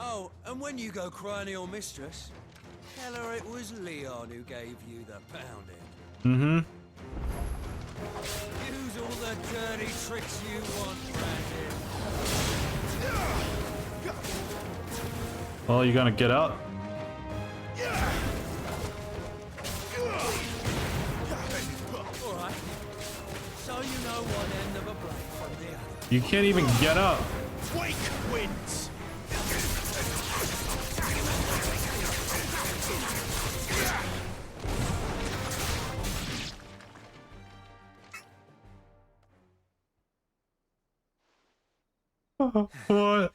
Oh, and when you go crying to your mistress, tell her it was Leon who gave you the pounding. Mm-hmm. Use all the dirty tricks you want, Brandon. Well, you gonna get out? Alright. So you know one end of a blade from the other. You can't even get up. Wake wins. What?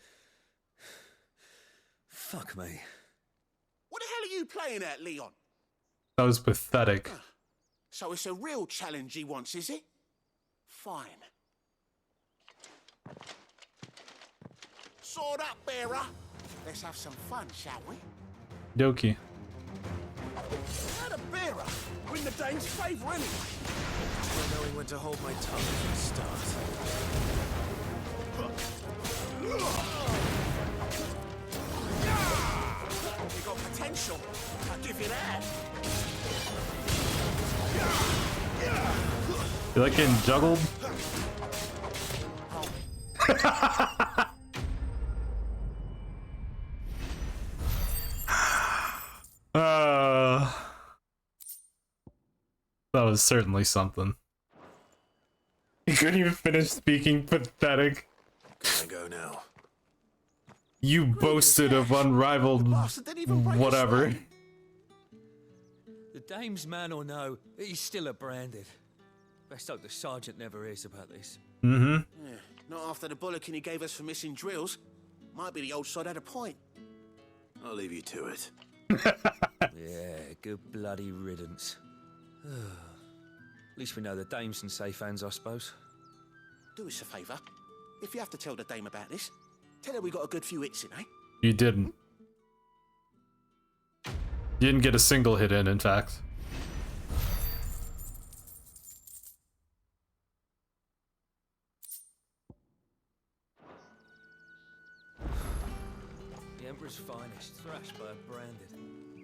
Fuck me. What the hell are you playing at, Leon? That was pathetic. So it's a real challenge he wants, is it? Fine. Sword up, bearer. Let's have some fun, shall we? Doki. How the bearer win the dame's favour anyway? Not knowing when to hold my tongue from the start. You got potential. I'll give you that. You like getting juggled? That was certainly something. You couldn't even finish speaking. Pathetic. Can I go now? You boasted of unrivaled whatever. The dame's man or no, he's still a Branded. Best hope the sergeant never hears about this. Mm-hmm. Yeah, not after the bullocking he gave us for missing drills. Might be the old sod had a point. I'll leave you to it. Yeah, good bloody riddance. At least we know the dame's in safe hands, I suppose. Do us a favour. If you have to tell the dame about this, tell her we got a good few hits in, eh? You didn't. You didn't get a single hit in fact. The Emperor's finest, thrashed by a Branded.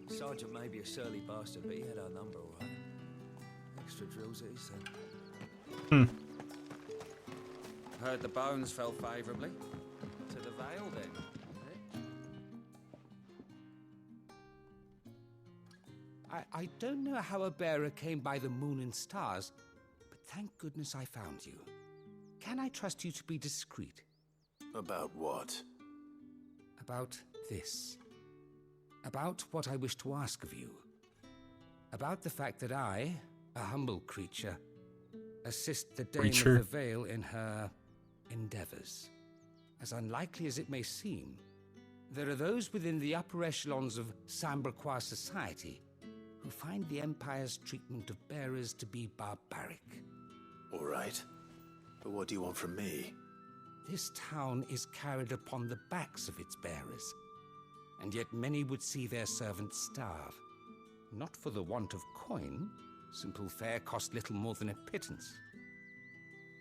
Sergeant may be a surly bastard, but he had our number all right. Extra drills at his then. Heard the bones fell favourably. To the Vale, then. I don't know how a bearer came by the moon and stars, but thank goodness I found you. Can I trust you to be discreet? About what? About this. About what I wish to ask of you. About the fact that I, a humble creature, assist the Dame of the Vale in her endeavours. As unlikely as it may seem, there are those within the upper echelons of Samberquois society who find the Empire's treatment of bearers to be barbaric. All right. But what do you want from me? This town is carried upon the backs of its bearers, and yet many would see their servants starve. Not for the want of coin, simple fare cost little more than a pittance,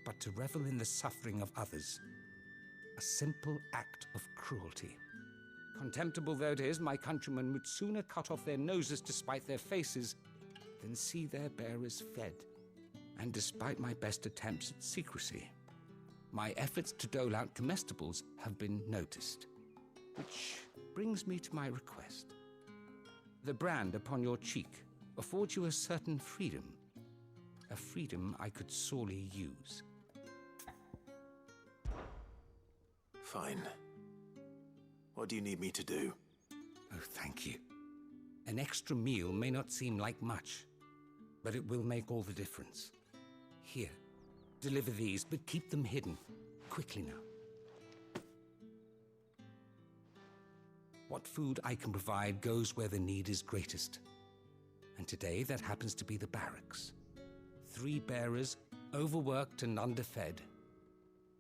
but to revel in the suffering of others, a simple act of cruelty. Contemptible though it is, my countrymen would sooner cut off their noses to spite their faces than see their bearers fed. And despite my best attempts at secrecy, my efforts to dole out comestibles have been noticed. Which brings me to my request. The brand upon your cheek affords you a certain freedom. A freedom I could sorely use. Fine. What do you need me to do? Oh, thank you. An extra meal may not seem like much, but it will make all the difference. Here, deliver these, but keep them hidden. Quickly now. What food I can provide goes where the need is greatest. And today that happens to be the barracks. 3 bearers, overworked and underfed,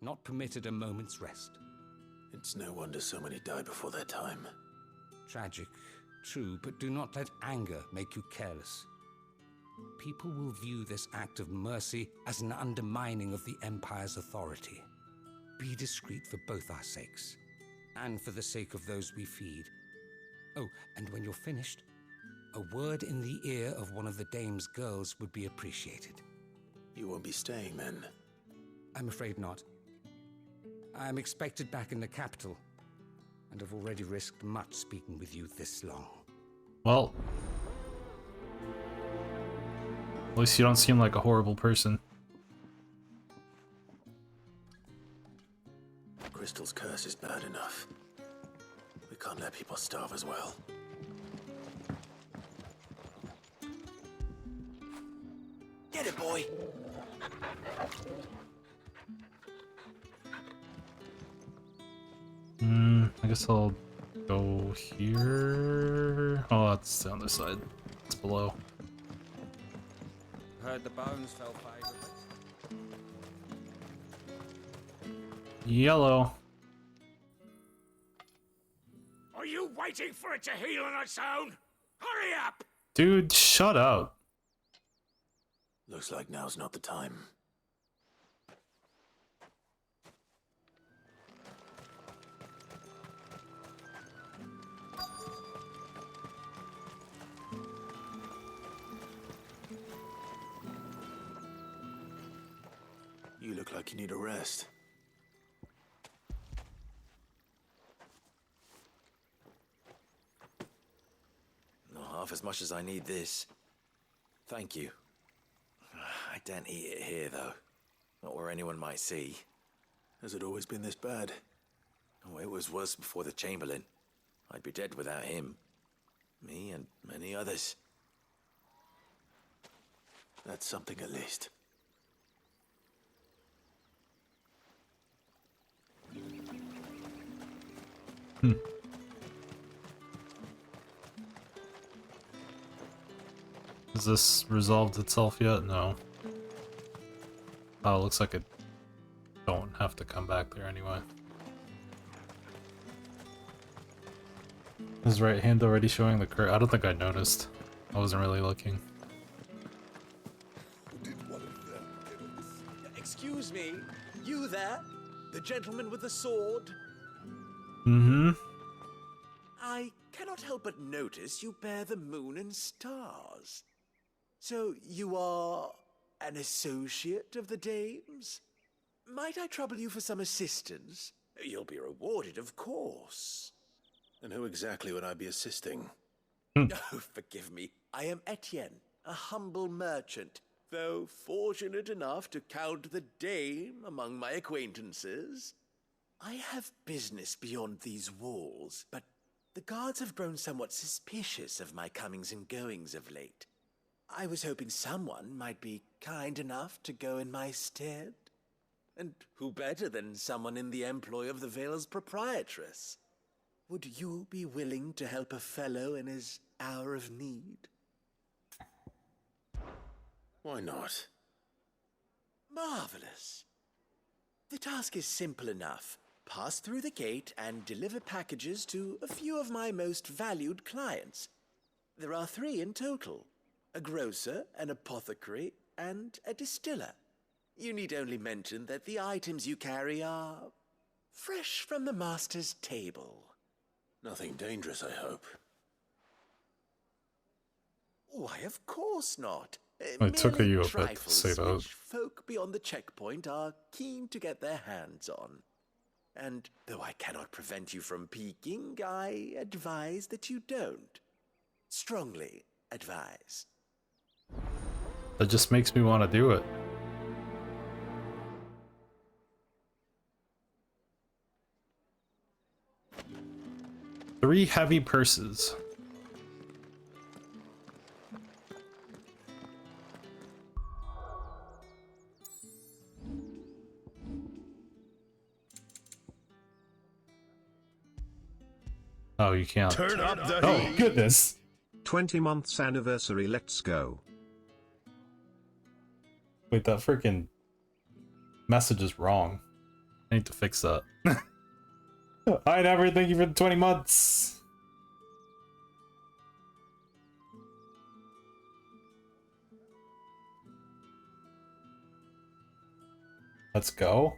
not permitted a moment's rest. It's no wonder so many die before their time. Tragic, true, but do not let anger make you careless. People will view this act of mercy as an undermining of the Empire's authority. Be discreet for both our sakes. and for the sake of those we feed. Oh, and when you're finished, a word in the ear of one of the dame's girls would be appreciated. You won't be staying then? I'm afraid not. I'm expected back in the capital, and have already risked much speaking with you this long. Well, at least you don't seem like a horrible person. Crystal's curse is bad enough. We can't let people starve as well. Get it, boy! I guess I'll go here. Oh, that's the other side. It's below. Heard the bones fell favorably. Yellow. Are you waiting for it to heal on its own? Hurry up! Dude, shut up. Looks like now's not the time. You look like you need a rest. Not half as much as I need this. Thank you. I daren't eat it here, though. Not where anyone might see. Has it always been this bad? Oh, it was worse before the Chamberlain. I'd be dead without him. Me and many others. That's something at least. Has this resolved itself yet? No. Oh, looks like it don't have to come back there anyway. His right hand already showing the curse. I don't think I noticed. I wasn't really looking. Excuse me, you there? The gentleman with the sword? Mm-hmm. I cannot help but notice you bear the moon and stars. So you are an associate of the dames? Might I trouble you for some assistance? You'll be rewarded, of course. And who exactly would I be assisting? Oh, forgive me. I am Etienne, a humble merchant, though fortunate enough to count the dame among my acquaintances. I have business beyond these walls, but the guards have grown somewhat suspicious of my comings and goings of late. I was hoping someone might be kind enough to go in my stead. And who better than someone in the employ of the Vale's proprietress? Would you be willing to help a fellow in his hour of need? Why not? Marvelous. The task is simple enough. Pass through the gate and deliver packages to a few of my most valued clients. There are 3 in total: a grocer, an apothecary, and a distiller. You need only mention that the items you carry are fresh from the master's table. Nothing dangerous, I hope. Why, of course not. It took you a bit to say that. Which folk beyond the checkpoint are keen to get their hands on. And though I cannot prevent you from peeking, I advise that you don't. Strongly advise. That just makes me want to do it. Three heavy purses. Oh, you can't. Turn up the Oh, heat. goodness. 20 months anniversary, let's go. Wait, that freaking message is wrong. I need to fix that. Hi, Never. Thank you for the 20 months. Let's go.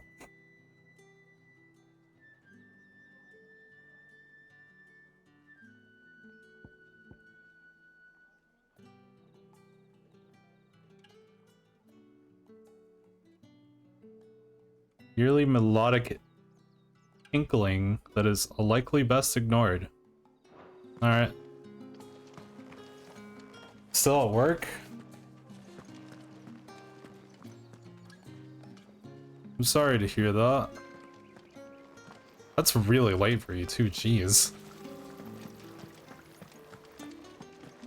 Yearly melodic inkling that is likely best ignored. Alright. Still at work? I'm sorry to hear that. That's really late for you too, jeez.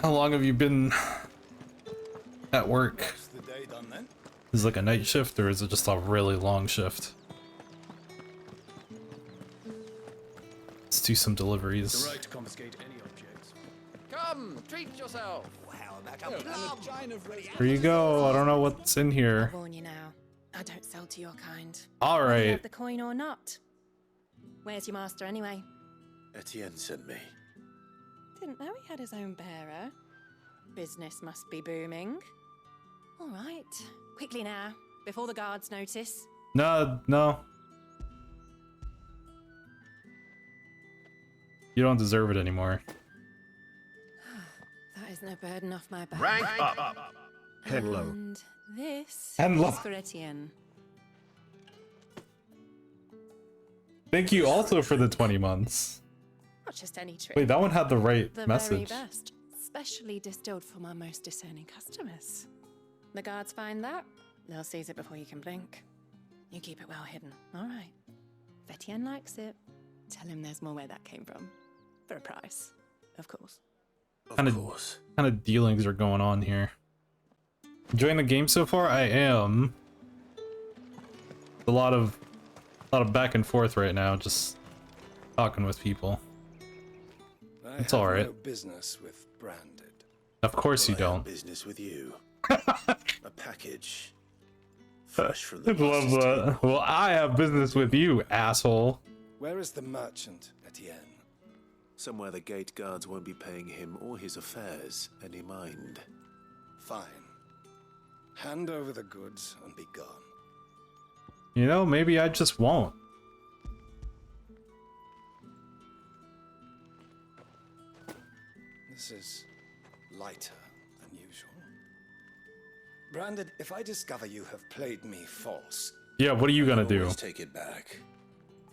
How long have you been at work? What's the day done then? Is it like a night shift or is it just a really long shift? Let's do some deliveries. The right to confiscate any objects. Come, treat yourself. How about a plum? Here you go. I don't know what's in here. I'll warn you now. I don't sell to your kind. All Whether you right. have the coin or not. Where's your master anyway? Etienne sent me. Didn't know he had his own bearer. Business must be booming. All right, quickly now, before the guards notice. No, no. You don't deserve it anymore. That is no burden off my back. Rank up. Hello. And this Hello. is for Etienne. Thank you also for the 20 months. Not just any trick. Wait, that one had the right The message. very best, specially distilled for my most discerning customers. The guards find that, they'll seize it before you can blink. You keep it well hidden, all right. If Etienne likes it, tell him there's more where that came from. For a price, of course. Kind of dealings are going on here. Enjoying the game so far? I am. A lot of back and forth right now, just talking with people. It's all right. No business with Branded. Of course you I have don't. business with you. A package. Fresh from the Love master's that. table. Well, I have business with you, asshole. Where is the merchant, Etienne? Somewhere the gate guards won't be paying him or his affairs any mind. Fine. Hand over the goods and be gone. You know, maybe I just won't. This is lighter than usual. Branded, if I discover you have played me false... Yeah, what are you gonna do? Always take it back.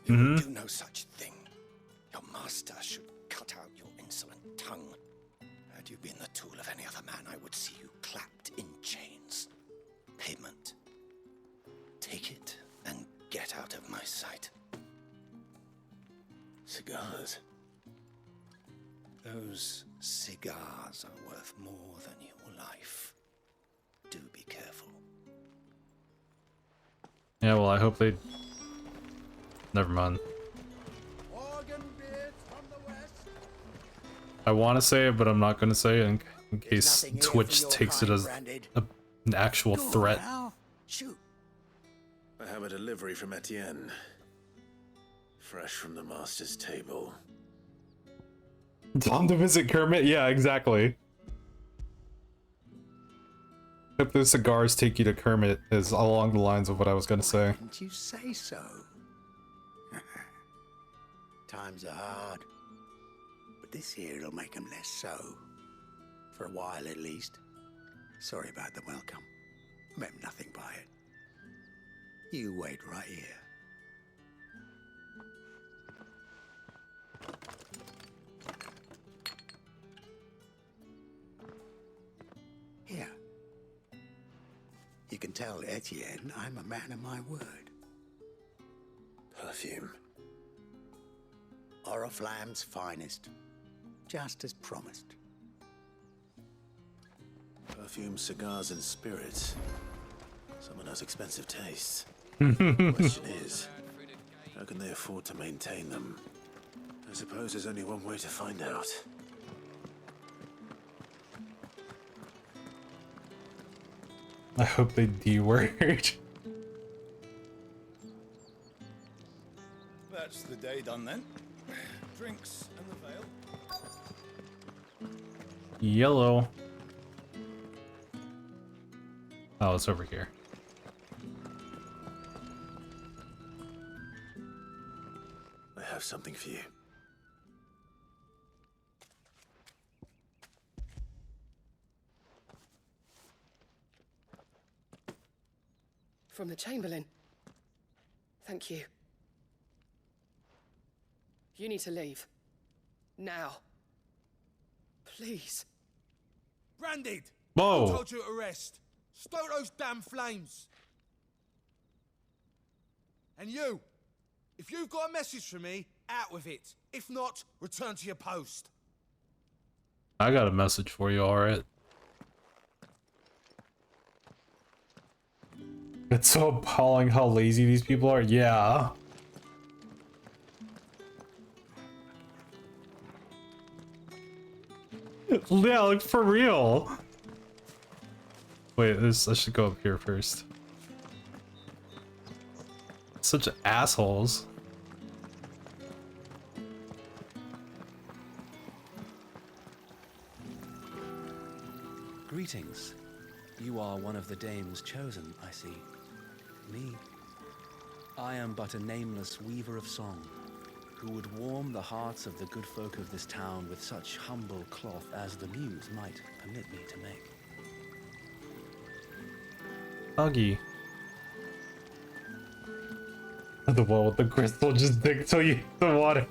Mm-hmm. Do no such thing. Your master should cut out your insolent tongue. Had you been the tool of any other man, I would see you clapped in chains. Payment. Take it and get out of my sight. Cigars. Those cigars are worth more than your life. Do be careful. Yeah, well, I hope they... Never mind. I want to say it, but I'm not going to say it in case Twitch takes it as an actual threat. Shoot. I have a delivery from Etienne. Fresh from the master's table. Time to visit Kermit? Yeah, exactly. Hope the cigars take you to Kermit is along the lines of what I was going to say. Didn't you say so? Times are hard. But this here'll make them less so. For a while at least. Sorry about the welcome. Meant nothing by it. You wait right here. Here. You can tell Etienne I'm a man of my word. Perfume. Oriflamme's finest. Just as promised. Perfume, cigars, and spirits. Someone has expensive tastes. The question is, how can they afford to maintain them? I suppose there's only one way to find out. I hope they D-word. That's the day done then. Drinks and the veil. Yellow. Oh, it's over here. I have something for you. From the Chamberlain. Thank you. You need to leave. Now. Please. Branded! Whoa. Who told you to rest? Stoke those damn flames! And you! If you've got a message for me, out with it. If not, return to your post. I got a message for you, alright. It's so appalling how lazy these people are. Yeah. Yeah, like for real. Wait, this I should go up here first. Such assholes. Greetings. You are one of the dames chosen, I see. Me. I am but a nameless weaver of song, who would warm the hearts of the good folk of this town with such humble cloth as the muse might permit me to make. Huggy. The one with the crystal just dig till you hit the water.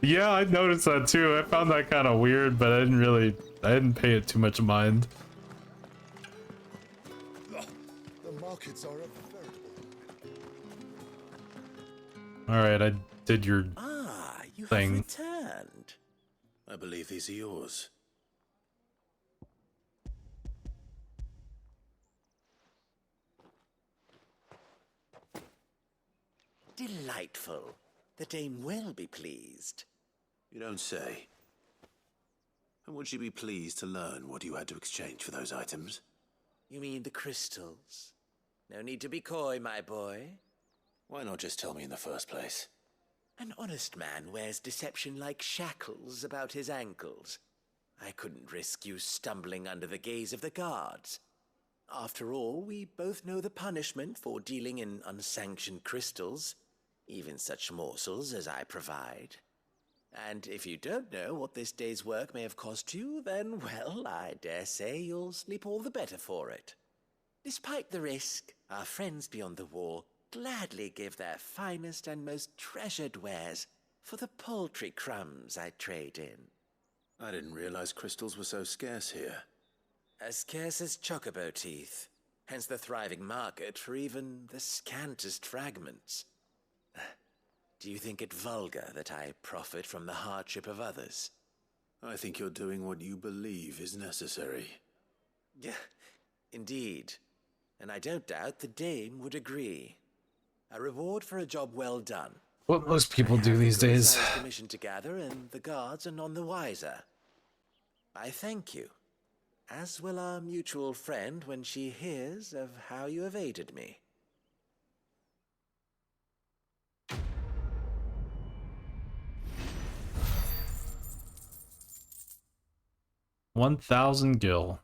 Yeah, I noticed that too. I found that kind of weird, but I didn't pay it too much mind. The markets are a veritable. Alright, I did your You have thing. returned. I believe these are yours. Delightful. The dame will be pleased. You don't say. And would she be pleased to learn what you had to exchange for those items? You mean the crystals? No need to be coy, my boy. Why not just tell me in the first place? An honest man wears deception like shackles about his ankles. I couldn't risk you stumbling under the gaze of the guards. After all, we both know the punishment for dealing in unsanctioned crystals, even such morsels as I provide. And if you don't know what this day's work may have cost you, then, well, I dare say you'll sleep all the better for it. Despite the risk, our friends beyond the wall gladly give their finest and most treasured wares for the paltry crumbs I trade in. I didn't realize crystals were so scarce here. As scarce as chocobo teeth, hence the thriving market for even the scantest fragments. Do you think it vulgar that I profit from the hardship of others? I think you're doing what you believe is necessary. Yeah, indeed. And I don't doubt the dame would agree. A reward for a job well done. What most people do these days. I have a commission to gather, and the guards are none the wiser. I thank you, as will our mutual friend when she hears of how you have aided me. $1,000 gil.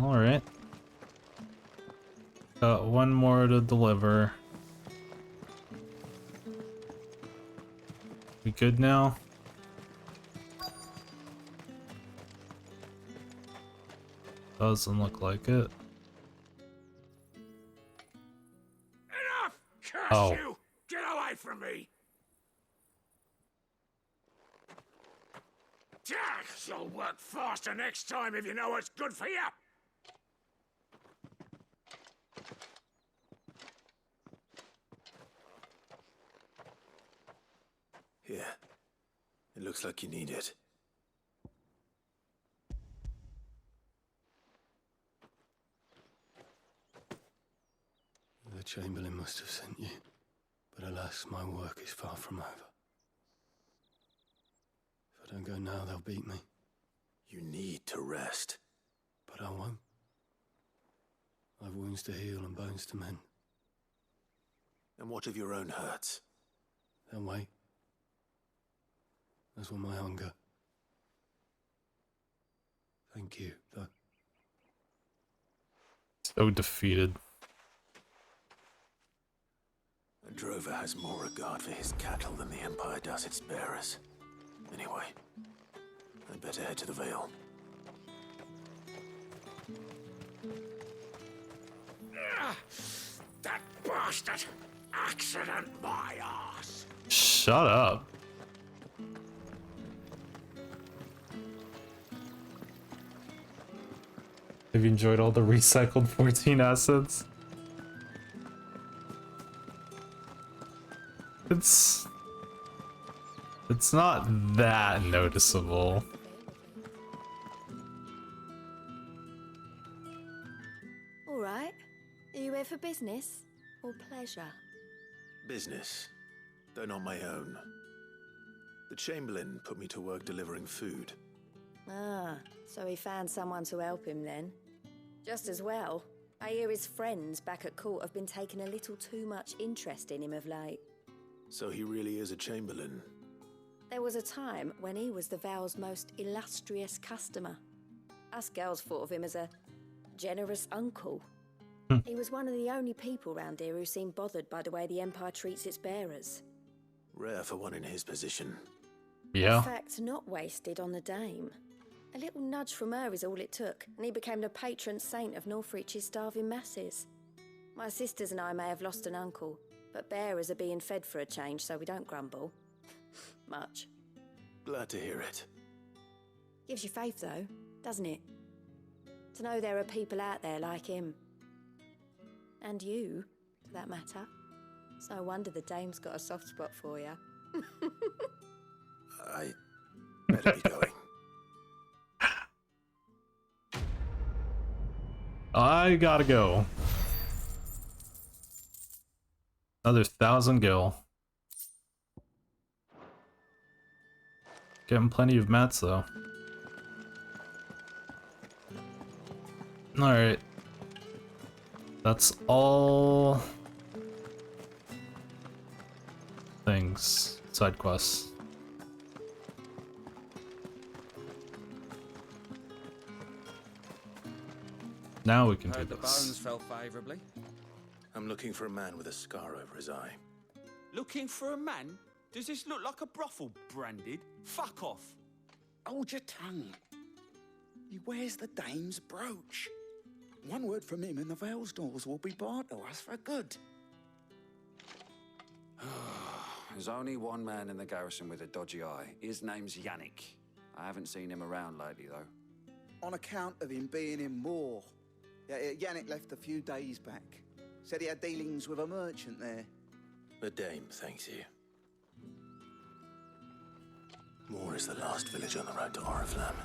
Alright. Got one more to deliver. We good now? Doesn't look like it. Enough! Curse Oh. you! Get away from me! You'll work faster next time if you know what's good for you! Here. It looks like you need it. The Chamberlain must have sent you, but alas, my work is far from over. If I don't go now, they'll beat me. You need to rest. But I won't. I've wounds to heal and bones to mend. And what of your own hurts? They'll wait. As will my hunger. Thank you, though. So defeated. A drover has more regard for his cattle than the Empire does its bearers. Anyway, I'd better head to the Vale. That bastard! Accident my ass! Shut up. Have you enjoyed all the recycled 14 assets? It's not that noticeable. All right. Are you here for business or pleasure? Business, though not my own. The Chamberlain put me to work delivering food. Ah, so he found someone to help him then. Just as well. I hear his friends back at court have been taking a little too much interest in him of late. So he really is a Chamberlain. There was a time when he was the Vale's most illustrious customer. Us girls thought of him as a generous uncle. He was one of the only people round here who seemed bothered by the way the Empire treats its bearers. Rare for one in his position. Yeah. In fact, not wasted on the Dame. A little nudge from her is all it took, and he became the patron saint of Northreach's starving masses. My sisters and I may have lost an uncle, but bearers are being fed for a change, so we don't grumble. Much. Glad to hear it. Gives you faith, though, doesn't it? To know there are people out there like him. And you, for that matter. It's no wonder the Dame's got a soft spot for you. I better be going. I gotta go. Another 1,000 gil. Getting plenty of mats though. Alright. That's all things. Side quests. Now we can do Heard the this. bones fell favourably. I'm looking for a man with a scar over his eye. Looking for a man? Does this look like a brothel branded? Fuck off. Hold your tongue. He wears the Dame's brooch. One word from him and the Vale's doors will be barred to us for good. There's only one man in the garrison with a dodgy eye. His name's Yannick. I haven't seen him around lately, though. On account of him being in Moor. Yeah, Yannick left a few days back. Said he had dealings with a merchant there. The Dame thanks you. Moor is the last village on the road to Oriflamme.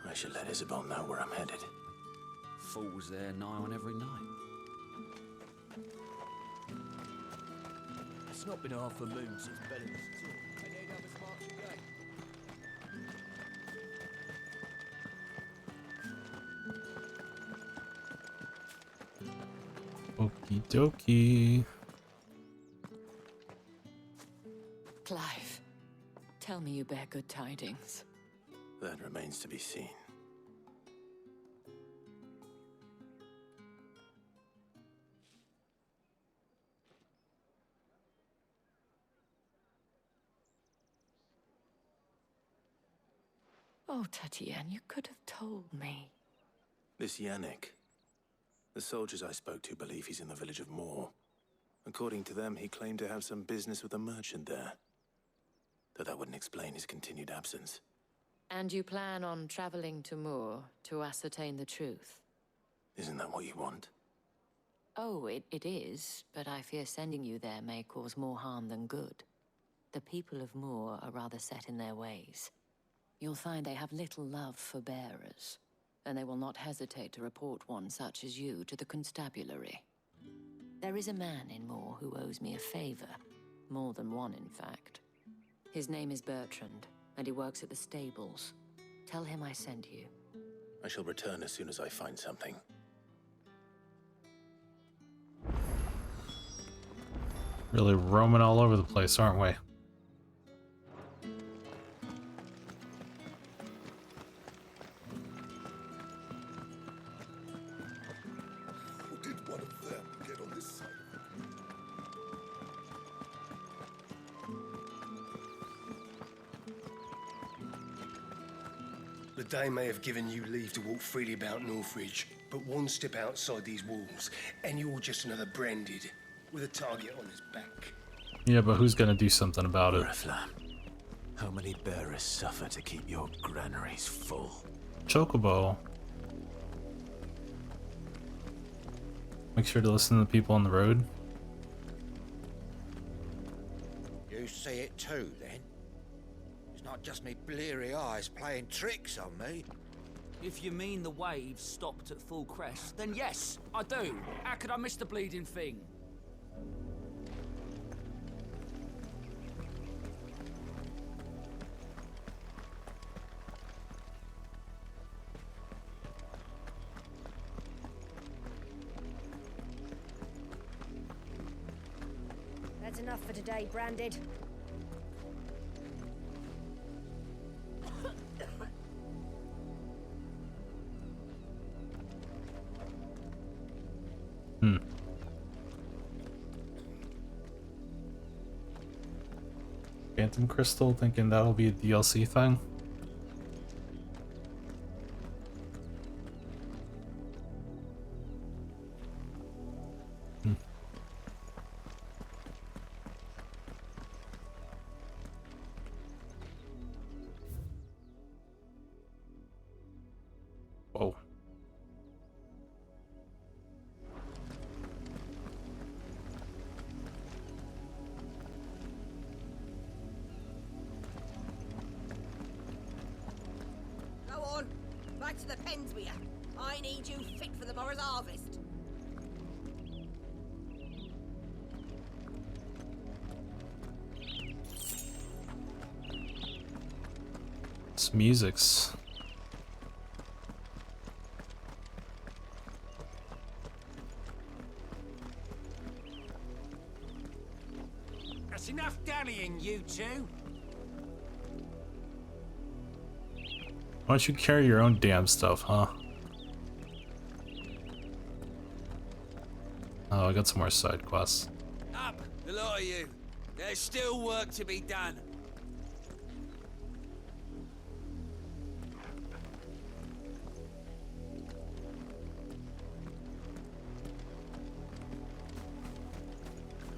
I should let Isabel know where I'm headed. Fools there nigh on every night. It's not been half a moon since Bellingham was taught. I need others marching again. Okie dokie. Clive, tell me you bear good tidings. That remains to be seen. Oh, Tatiane, you could have told me. This Yannick. The soldiers I spoke to believe he's in the village of Moor. According to them, he claimed to have some business with a merchant there. Though that wouldn't explain his continued absence. And you plan on traveling to Moor to ascertain the truth? Isn't that what you want? Oh, it is, but I fear sending you there may cause more harm than good. The people of Moor are rather set in their ways. You'll find they have little love for bearers, and they will not hesitate to report one such as you to the constabulary. There is a man in Moor who owes me a favor, more than one in fact. His name is Bertrand, and he works at the stables. Tell him I sent you. I shall return as soon as I find something. Really roaming all over the place, aren't we? Did one of them get on this side? The Dame may have given you leave to walk freely about Northridge, but one step outside these walls, and you're just another branded, with a target on his back. Yeah, but who's gonna do something about it? How many bearers suffer to keep your granaries full? Chocobo. Make sure to listen to the people on the road. You see it too, then? It's not just me bleary eyes playing tricks on me. If you mean the waves stopped at full crest, then yes, I do. How could I miss the bleeding thing? That's enough for today, Branded. Phantom Crystal, thinking that'll be a DLC thing. Whoa. Go on, back to the pens with you. I need you fit for the morrow's harvest. This music's That's enough dallying, you two. Why don't you carry your own damn stuff, huh? Oh, I got some more side quests. Up, the lot of you. There's still work to be done.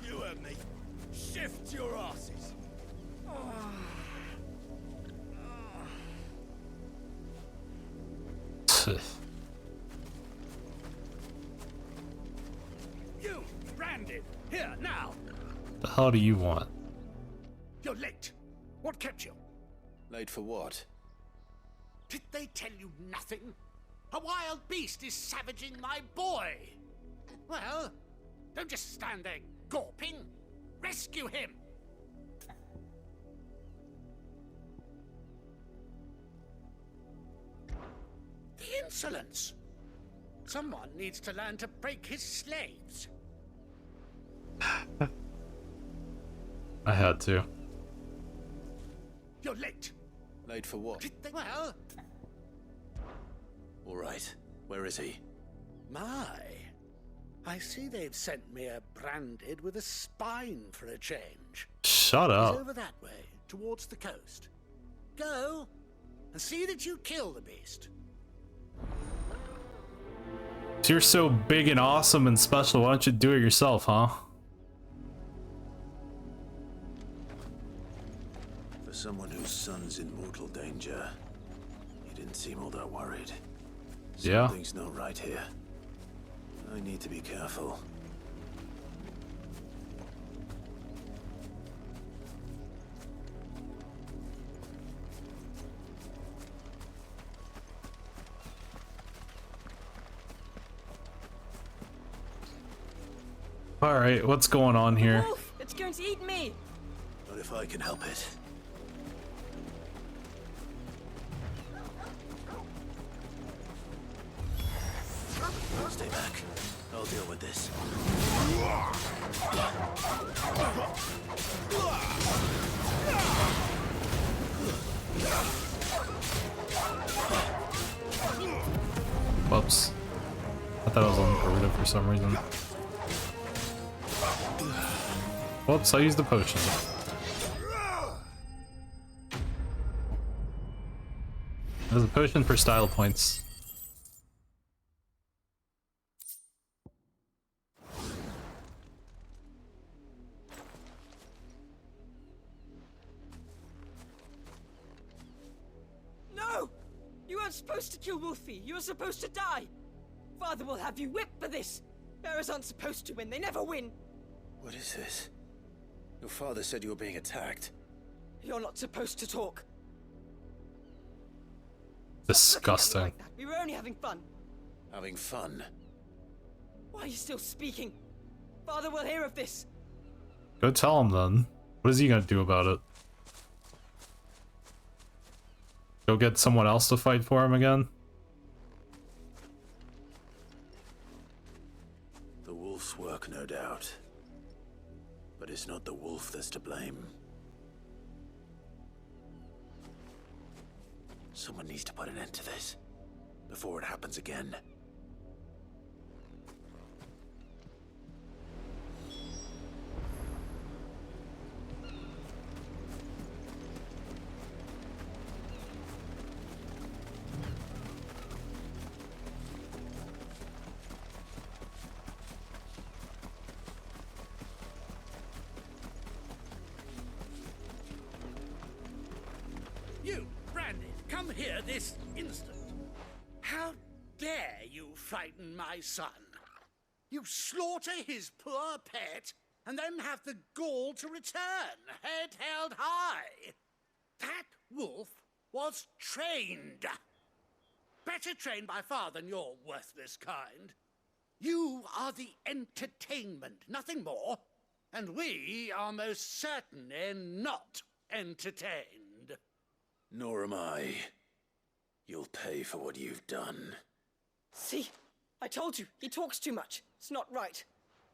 You heard me. Shift your asses. You, Branded, here, now. The hell do you want? You're late. What kept you? Late for what? Did they tell you nothing? A wild beast is savaging my boy. Well, don't just stand there gawping. Rescue him. The insolence. Someone needs to learn to break his slaves. I had to. You're late. Late for what? Did they... Well... All right. Where is he? My. I see they've sent me a Branded with a spine for a change. Shut He's up. over that way, towards the coast. Go, and see that you kill the beast. So you're so big and awesome and special, why don't you do it yourself, huh? For someone whose son's in mortal danger, he didn't seem all that worried. Yeah. Something's not right here. I need to be careful. All right, what's going on here? Wolf, it's going to eat me. Not if I can help it. Stay back. I'll deal with this. Whoops. I thought I was on Naruto for some reason. Whoops, I used the potion. There's a potion for style points. No! You weren't supposed to kill Wolfie. You were supposed to die. Father will have you whipped for this. Bearers aren't supposed to win. They never win. What is this? Your father said you were being attacked. You're not supposed to talk. Disgusting. Like that. We were only having fun. Having fun? Why are you still speaking? Father will hear of this. Go tell him then. What is he gonna do about it? Go get someone else to fight for him again? The wolf's work, no doubt. But it's not the wolf that's to blame. Someone needs to put an end to this before it happens again. You, Brandon, come here this instant. How dare you frighten my son? You slaughter his poor pet, and then have the gall to return, head held high. That wolf was trained. Better trained by far than your worthless kind. You are the entertainment, nothing more. And we are most certainly not entertained. Nor am I. You'll pay for what you've done. See? I told you. He talks too much. It's not right.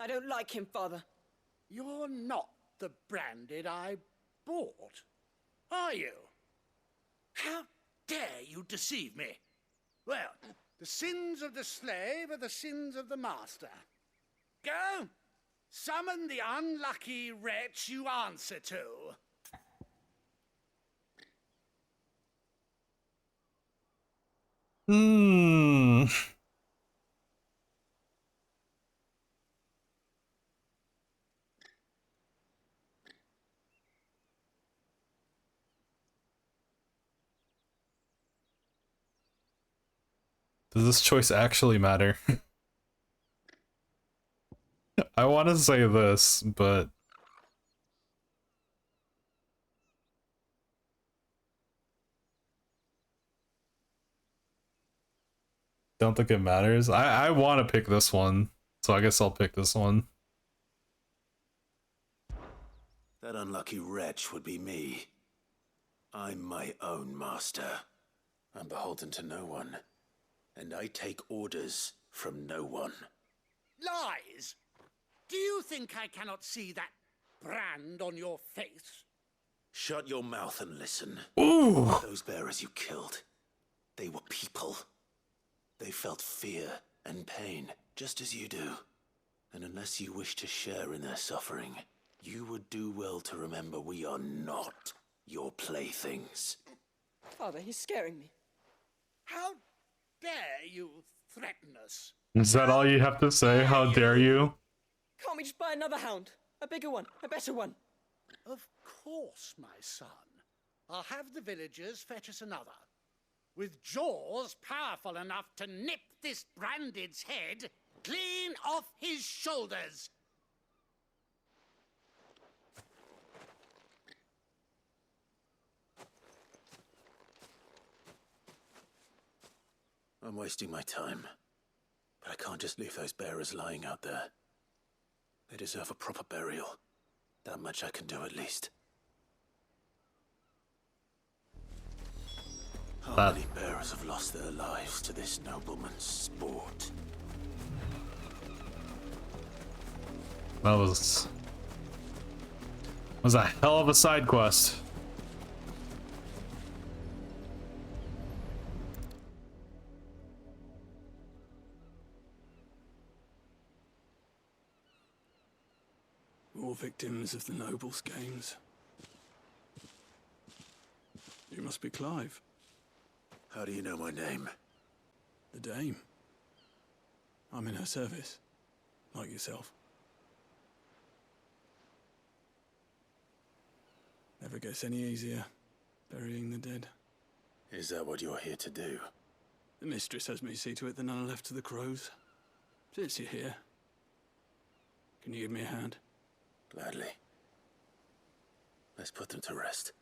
I don't like him, Father. You're not the Branded I bought, are you? How dare you deceive me? Well, the sins of the slave are the sins of the master. Go! Summon the unlucky wretch you answer to. Does this choice actually matter? I want to say this, but don't think it matters. I want to pick this one, so I guess I'll pick this one. That unlucky wretch would be me. I'm my own master. I'm beholden to no one. And I take orders from no one. Lies! Do you think I cannot see that brand on your face? Shut your mouth and listen. Ooh! Those bearers you killed, they were people. They felt fear and pain, just as you do. And unless you wish to share in their suffering, you would do well to remember we are not your playthings. Father, he's scaring me. How dare you threaten us? Is that all you have to say? How dare you? Can't we just buy another hound? A bigger one, a better one. Of course, my son. I'll have the villagers fetch us another. With jaws powerful enough to nip this Branded's head clean off his shoulders. I'm wasting my time. But I can't just leave those bearers lying out there. They deserve a proper burial. That much I can do at least. How many bearers have lost their lives to this nobleman's sport? That was a hell of a side quest. More victims of the nobles' games. You must be Clive. How do you know my name? The Dame. I'm in her service, like yourself. Never gets any easier, burying the dead. Is that what you're here to do? The mistress has me see to it that none are left to the crows. Since you're here, can you give me a hand? Gladly. Let's put them to rest.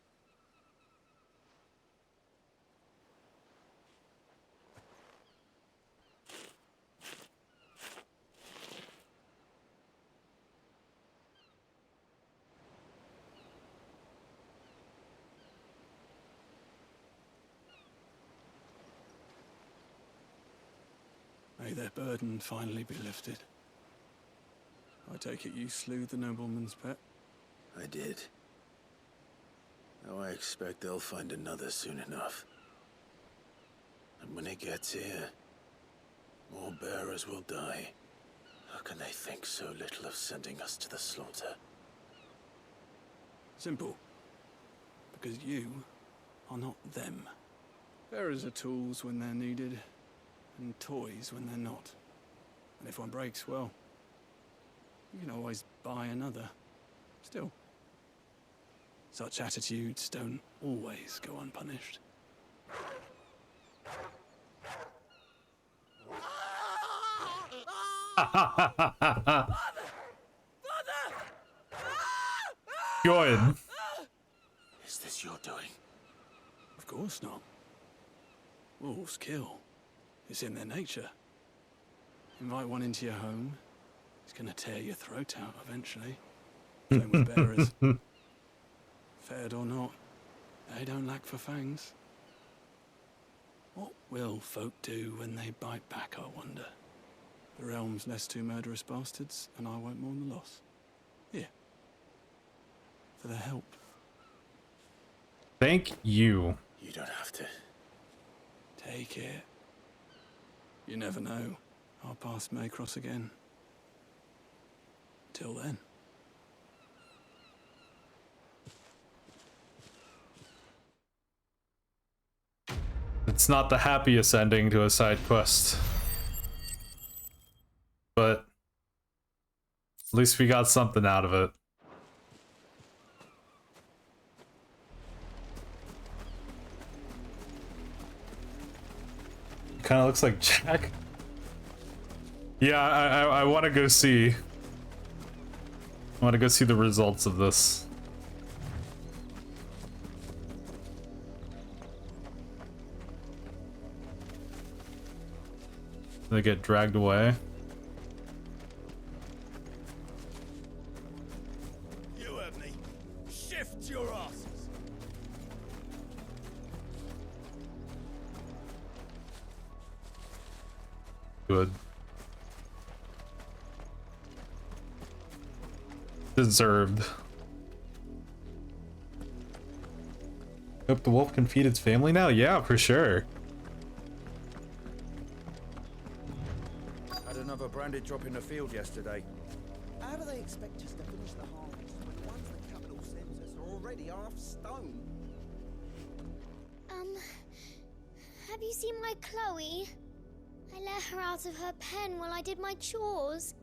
May their burden finally be lifted. I take it you slew the nobleman's pet? I did. Now I expect they'll find another soon enough. And when it gets here, more bearers will die. How can they think so little of sending us to the slaughter? Simple. Because you are not them. Bearers are tools when they're needed, and toys when they're not. And if one breaks, well, you can always buy another. Still, such attitudes don't always go unpunished. Good. Is this your doing? Of course not. Wolves kill. It's in their nature. Invite one into your home, he's gonna tear your throat out eventually. Same with bearers. Fed or not, they don't lack for fangs. What will folk do when they bite back, I wonder? The realm's less two murderous bastards, and I won't mourn the loss. Here. For the help. Thank you. You don't have to. Take it. You never know. Our paths may cross again. Till then. It's not the happiest ending to a side quest. But at least we got something out of it. Kind of looks like Jack. Yeah, I want to go see. I want to go see the results of this. They get dragged away. You heard me. Shift your asses. Good. Deserved. Hope the wolf can feed its family now? Yeah, for sure. Had another branded drop in the field yesterday. How do they expect us to finish the harvest when the ones the capital sends us are already half stone? Have you seen my Chloe? I let her out of her pen while I did my chores,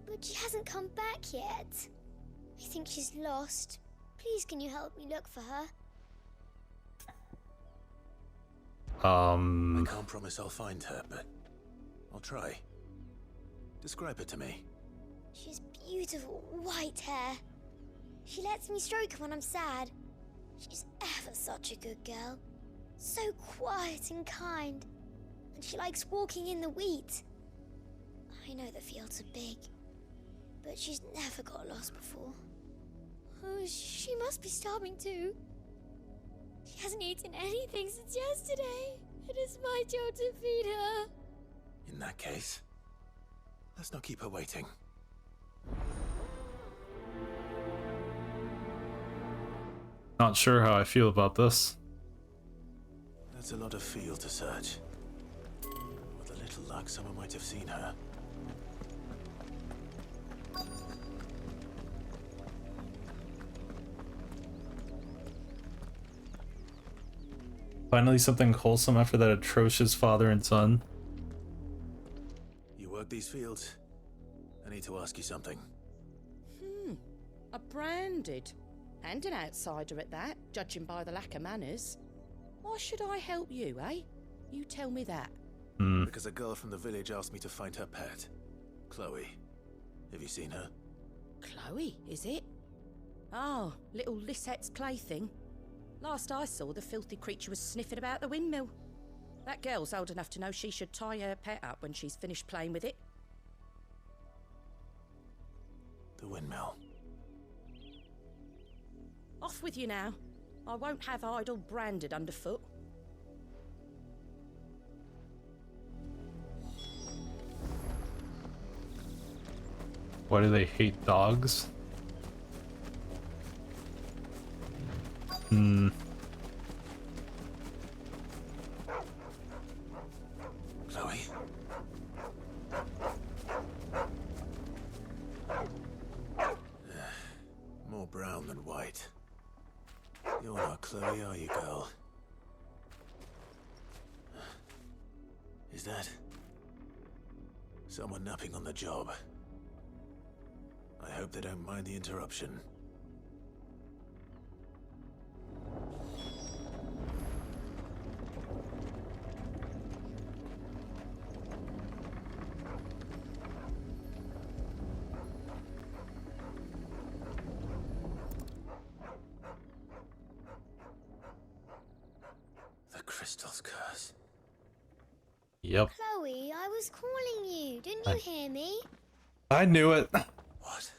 but she hasn't come back yet. I think she's lost. Please, can you help me look for her? I can't promise I'll find her, but I'll try. Describe her to me. She has beautiful white hair. She lets me stroke her when I'm sad. She's ever such a good girl. So quiet and kind. And she likes walking in the wheat. I know the fields are big, but she's never got lost before. Oh, she must be starving too. She hasn't eaten anything since yesterday. It is my job to feed her. In that case, let's not keep her waiting. Not sure how I feel about this. That's a lot of field to search. With a little luck, someone might have seen her. Finally something wholesome after that atrocious father and son. You work these fields? I need to ask you something. A branded. And an outsider at that, judging by the lack of manners. Why should I help you, eh? You tell me that. Because a girl from the village asked me to find her pet. Chloe. Have you seen her? Chloe, is it? Oh, little Lisette's plaything. Last I saw, the filthy creature was sniffing about the windmill. That girl's old enough to know she should tie her pet up when she's finished playing with it. The windmill. Off with you now. I won't have idle branded underfoot. Why do they hate dogs? Chloe? More brown than white. You're not Chloe, are you, girl? Is that someone napping on the job? I hope they don't mind the interruption. The crystal's curse. Yep. Chloe, I was calling you. Didn't you hear me? I knew it. What?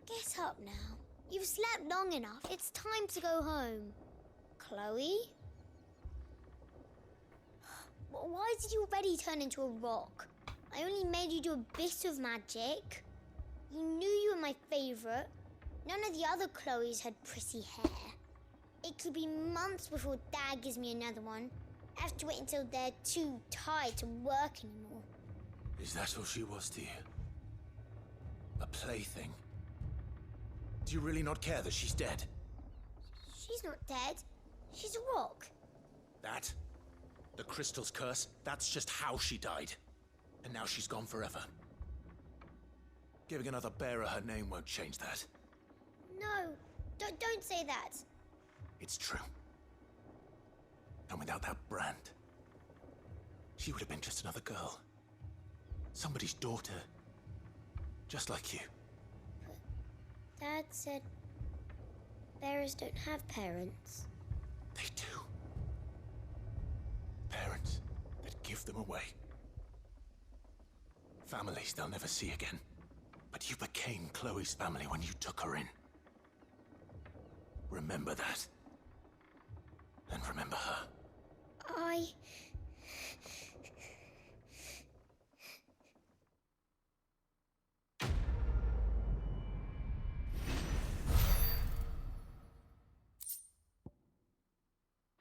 Get up now. You've slept long enough. It's time to go home. Chloe? Why did you already turn into a rock? I only made you do a bit of magic. You knew you were my favorite. None of the other Chloes had pretty hair. It could be months before Dad gives me another one. I have to wait until they're too tired to work anymore. Is that all she was to you? A plaything? Do you really not care that she's dead? She's not dead. She's a rock. That? The crystal's curse? That's just how she died. And now she's gone forever. Giving another bearer her name won't change that. No, don't say that. It's true. And without that brand, she would have been just another girl. Somebody's daughter. Just like you. Dad said bearers don't have parents. They do. Parents that give them away. Families they'll never see again. But you became Chloe's family when you took her in. Remember that. And remember her.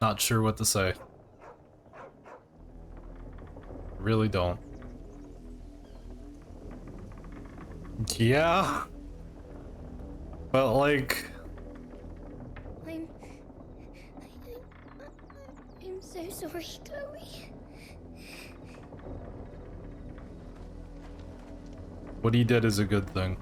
Not sure what to say. Really don't. Yeah. But like... I'm so sorry, Chloe. What he did is a good thing.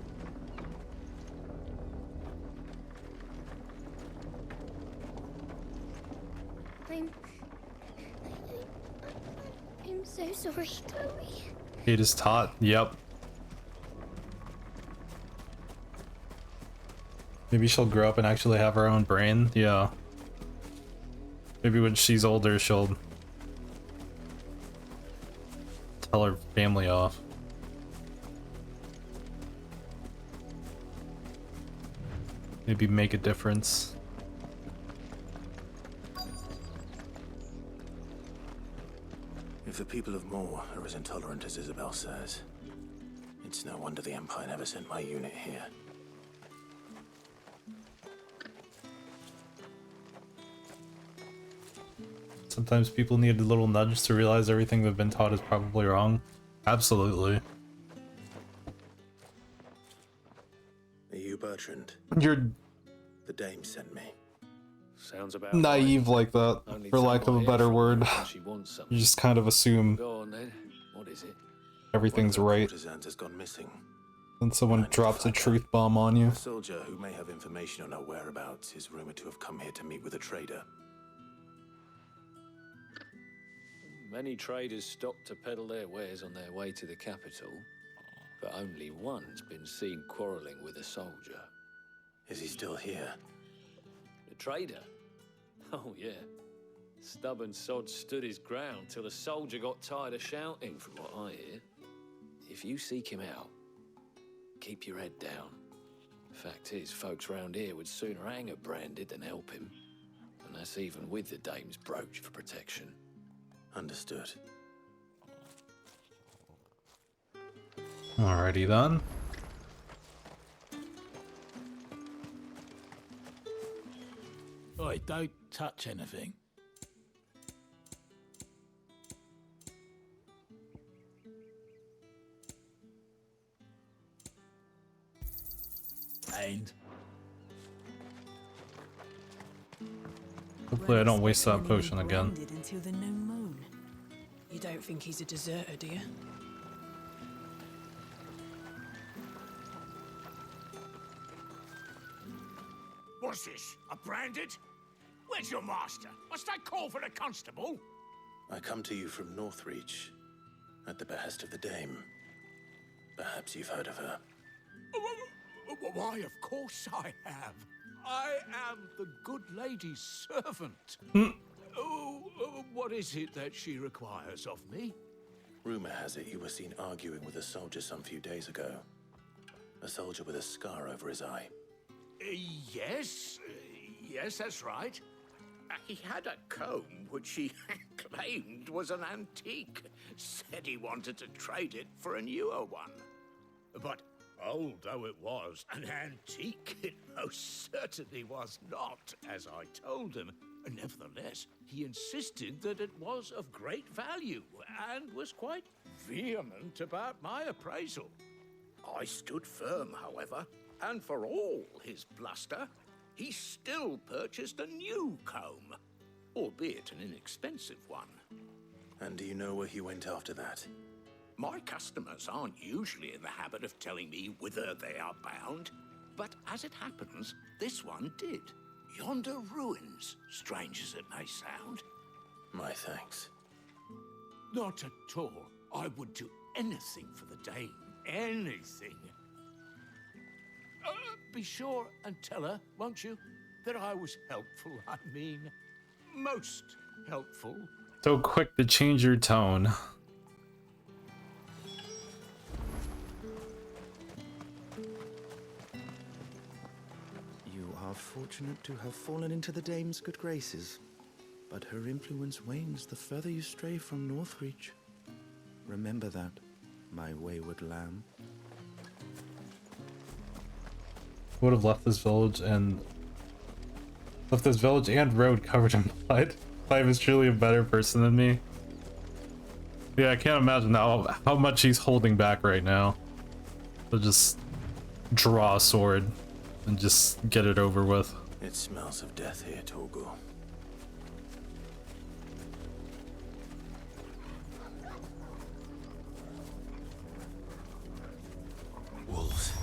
I'm so sorry, Chloe. It is taught. Yep. Maybe she'll grow up and actually have her own brain. Yeah. Maybe when she's older, she'll tell her family off. Maybe make a difference. If the people of Moor are as intolerant as Isabel says, it's no wonder the Empire never sent my unit here. Sometimes people need a little nudge to realize everything they've been taught is probably wrong. Absolutely. Are you Bertrand? You're... The dame sent me. Sounds about naive like that, Only for time lack of I a hear better from word. her when she wants something. You just kind of assume Go on then. What is it? everything's One of our right. courtesans has gone missing. Then someone drops a truth bomb on you. A soldier who may have information on her whereabouts is rumored to have come here to meet with a trader. Many traders stop to peddle their wares on their way to the capital, but only one's been seen quarrelling with a soldier. Is he still here? The trader? Oh, yeah. Stubborn sod stood his ground till the soldier got tired of shouting, from what I hear. If you seek him out, keep your head down. Fact is, folks round here would sooner hang a branded than help him. And that's even with the dame's brooch for protection. Understood. Alrighty then. Oi, don't touch anything. And Hopefully I don't waste that potion again. Branded until the new moon. You don't think he's a deserter, do you? what's this? A branded? Where's your master? Must I call for the constable? I come to you from Northreach, at the behest of the Dame. Perhaps you've heard of her. Why, of course I have. I am the good lady's servant. What is it that she requires of me? Rumor has it you were seen arguing with a soldier some few days ago. A soldier with a scar over his eye. Yes, that's right. He had a comb which he claimed was an antique. Said he wanted to trade it for a newer one. But old though it was, an antique it most certainly was not, as I told him. Nevertheless, he insisted that it was of great value and was quite vehement about my appraisal. I stood firm, however, and for all his bluster, he still purchased a new comb, albeit an inexpensive one. And do you know where he went after that? My customers aren't usually in the habit of telling me whither they are bound, but as it happens, this one did. Yonder ruins, strange as it may sound. My thanks. Not at all. I would do anything for the Dame. Anything. Be sure and tell her, won't you, that I was helpful. I mean, most helpful. So quick to change your tone. You are fortunate to have fallen into the Dame's good graces, but her influence wanes the further you stray from Northreach. Remember that, my wayward lamb. Would have left this village and road covered in blood. Clive is truly a better person than me. Yeah, I can't imagine how much he's holding back right now. So just draw a sword and just get it over with. It smells of death here, Torgal. Wolves.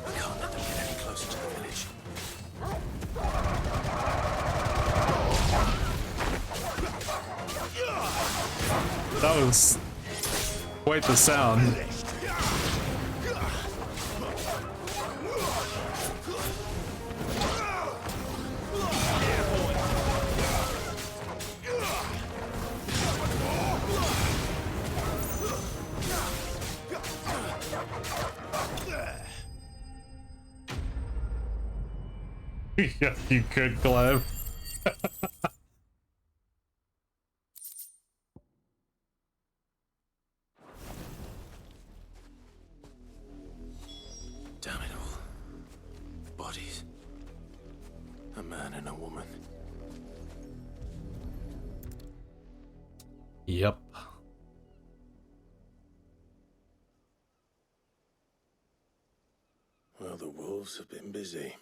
We can't let them get any closer to the village. That was quite the sound. Yes, you could, Clive. Damn it all. Bodies. A man and a woman. Yep. Well, the wolves have been busy.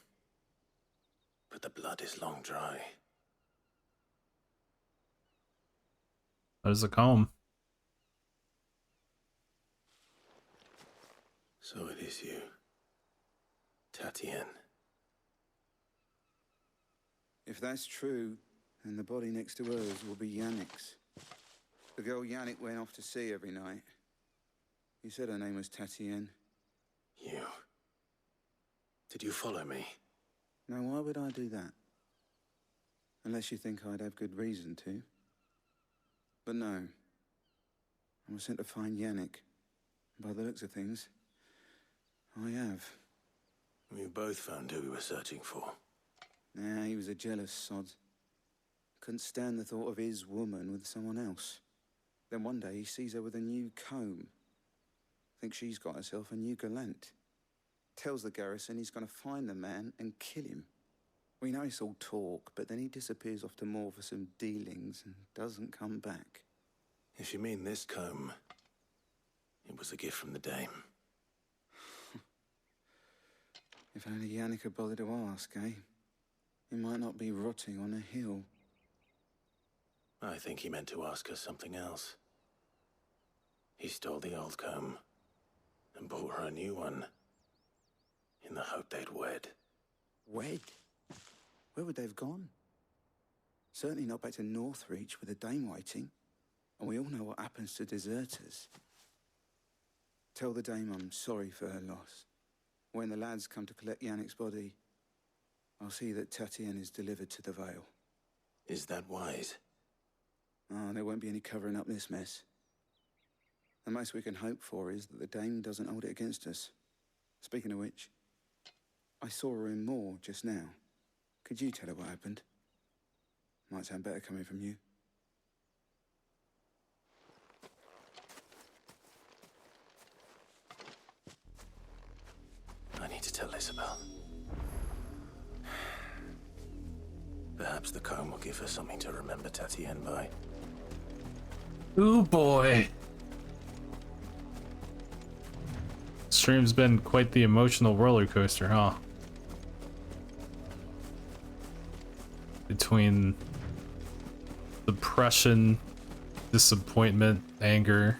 but the blood is long dry. There's a comb. So it is you, Tatienne. If that's true, then the body next to hers will be Yannick's. The girl Yannick went off to sea every night. You said her name was Tatienne. You... Did you follow me? Now, why would I do that? Unless you think I'd have good reason to. But no. I was sent to find Yannick. By the looks of things, I have. We both found who we were searching for. Nah, he was a jealous sod. Couldn't stand the thought of his woman with someone else. Then one day he sees her with a new comb. Thinks she's got herself a new gallant. Tells the garrison he's going to find the man and kill him. We know it's all talk, but then he disappears off to Moor for some dealings and doesn't come back. If you mean this comb, it was a gift from the dame. If only Yannick had bothered to ask, eh? He might not be rotting on a hill. I think he meant to ask her something else. He stole the old comb and bought her a new one in the hope they'd wed. Wed? Where would they have gone? Certainly not back to Northreach with a dame waiting. And we all know what happens to deserters. Tell the dame I'm sorry for her loss. When the lads come to collect Yannick's body, I'll see that Tatienne is delivered to the Vale. Is that wise? Oh, there won't be any covering up this mess. The most we can hope for is that the dame doesn't hold it against us. Speaking of which, I saw her in Moor just now. Could you tell her what happened? Might sound better coming from you. I need to tell Isabel. Perhaps the comb will give her something to remember Tatienne by. Ooh boy. Stream's been quite the emotional roller coaster, huh? Between depression, disappointment, anger.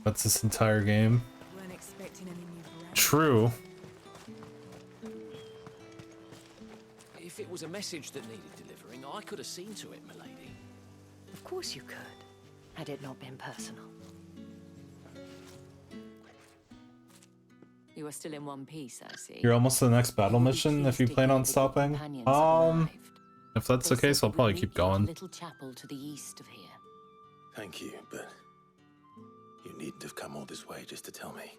That's this entire game. Weren't expecting any new brand. True. If it was a message that needed delivering, I could have seen to it, milady. Of course you could, had it not been personal. You are still in one piece, I see. You're almost to the next battle mission if you plan on stopping. If that's the case, I'll probably keep going. Little chapel to the east of here. Thank you, but you needn't have come all this way just to tell me.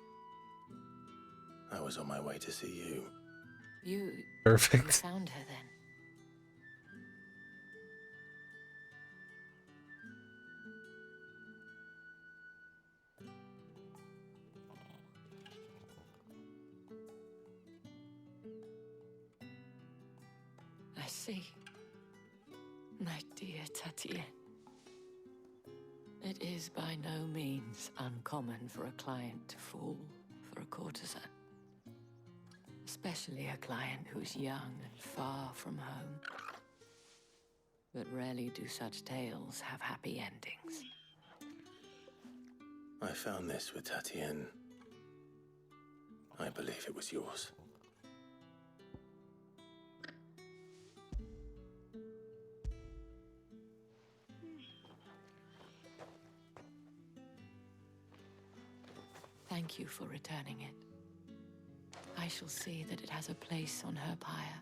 I was on my way to see you. You Perfect. found her then. I see. My dear Tatienne. It is by no means uncommon for a client to fall for a courtesan. Especially a client who's young and far from home. But rarely do such tales have happy endings. I found this with Tatienne. I believe it was yours. Thank you for returning it. I shall see that it has a place on her pyre.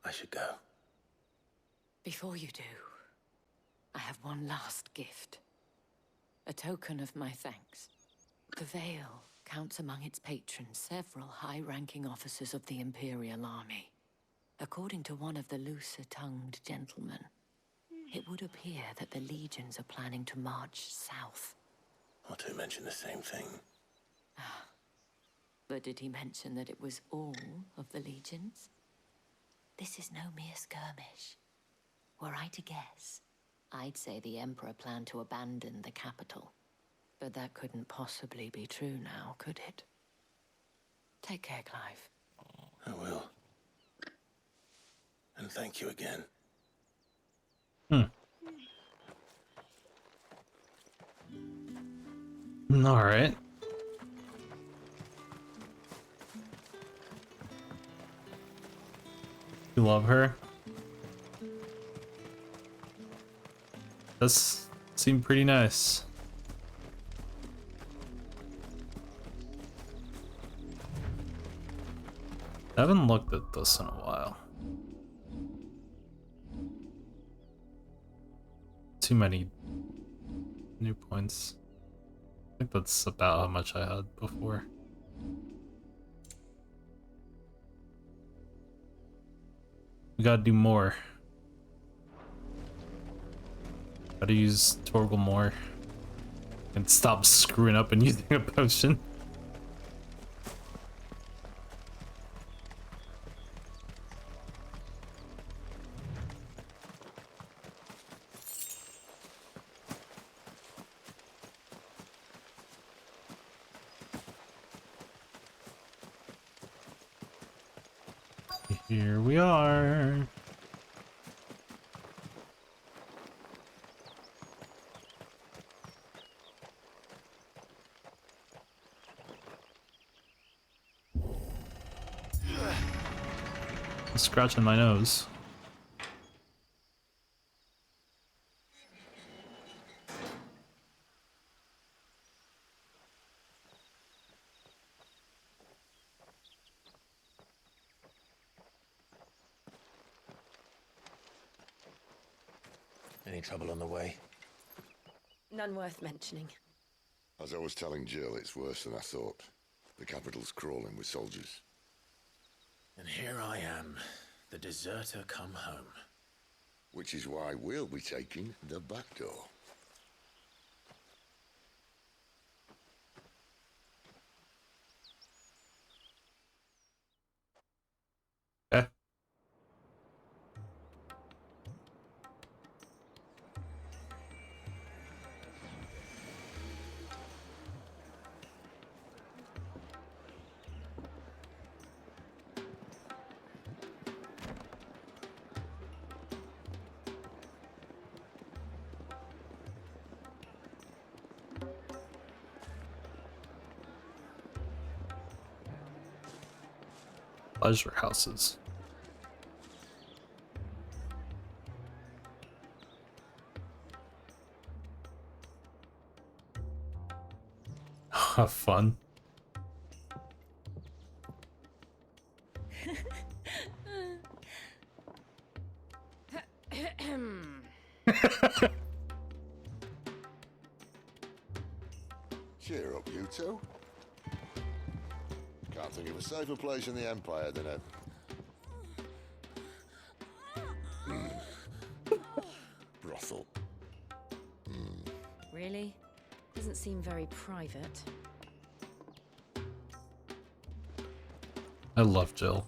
I should go. Before you do, I have one last gift. A token of my thanks. The Vale counts among its patrons several high-ranking officers of the Imperial Army. According to one of the looser-tongued gentlemen, it would appear that the legions are planning to march south. Or to mention the same thing. But did he mention that it was all of the legions? This is no mere skirmish. Were I to guess, I'd say the Emperor planned to abandon the capital. But that couldn't possibly be true now, could it? Take care, Clive. I will. And thank you again. Alright. You love her? This seemed pretty nice. I haven't looked at this in a while. Too many new points. I think that's about how much I had before. We gotta do more. Gotta use Torgal more. And stop screwing up and using a potion. Here we are. I'm scratching my nose. Any trouble on the way? None worth mentioning. As I was telling Jill, it's worse than I thought. The capital's crawling with soldiers. And here I am, the deserter come home. Which is why we'll be taking the back door. Pleasure houses. Have fun. Cheer up, you two. Can't think of a safer place in the Empire than a... brothel. Really? Doesn't seem very private. I love Jill.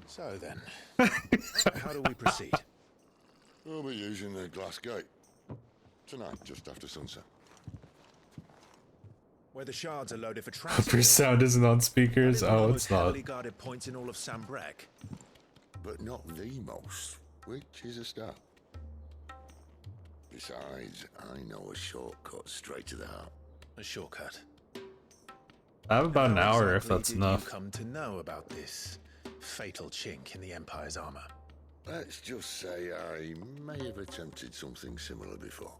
So then, how do we proceed? We'll be using the glass gate. Tonight, just after sunset. Where the shards are loaded for transport. Your sound isn't on speakers. Oh, it's not. Heavily guarded points in all of Sambrek. But not the most, which is a start. Besides, I know a shortcut straight to the heart. A shortcut? I have about an hour if Exactly that's did enough. you come to know about this fatal chink in the Empire's armor? Let's just say I may have attempted something similar before.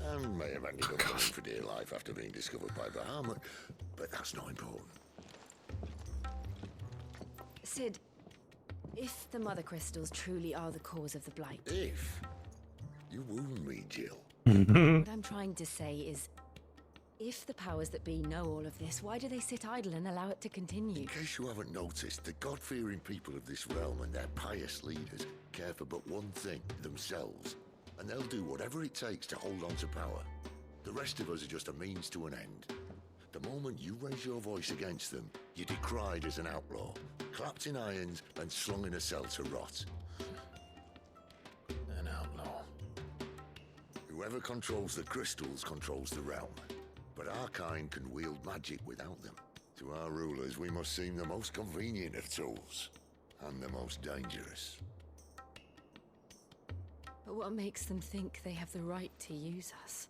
And may have ended up running for dear life after being discovered by Bahamut, but that's not important. Sid, if the Mother Crystals truly are the cause of the Blight... If? You wound me, Jill. What I'm trying to say is, If the powers that be know all of this, why do they sit idle and allow it to continue? In case you haven't noticed, the God-fearing people of this realm and their pious leaders care for but one thing, themselves. And they'll do whatever it takes to hold on to power. The rest of us are just a means to an end. The moment you raise your voice against them, you're decried as an outlaw, clapped in irons and slung in a cell to rot. An outlaw. Whoever controls the crystals controls the realm. But our kind can wield magic without them. To our rulers, we must seem the most convenient of tools, and the most dangerous. But what makes them think they have the right to use us?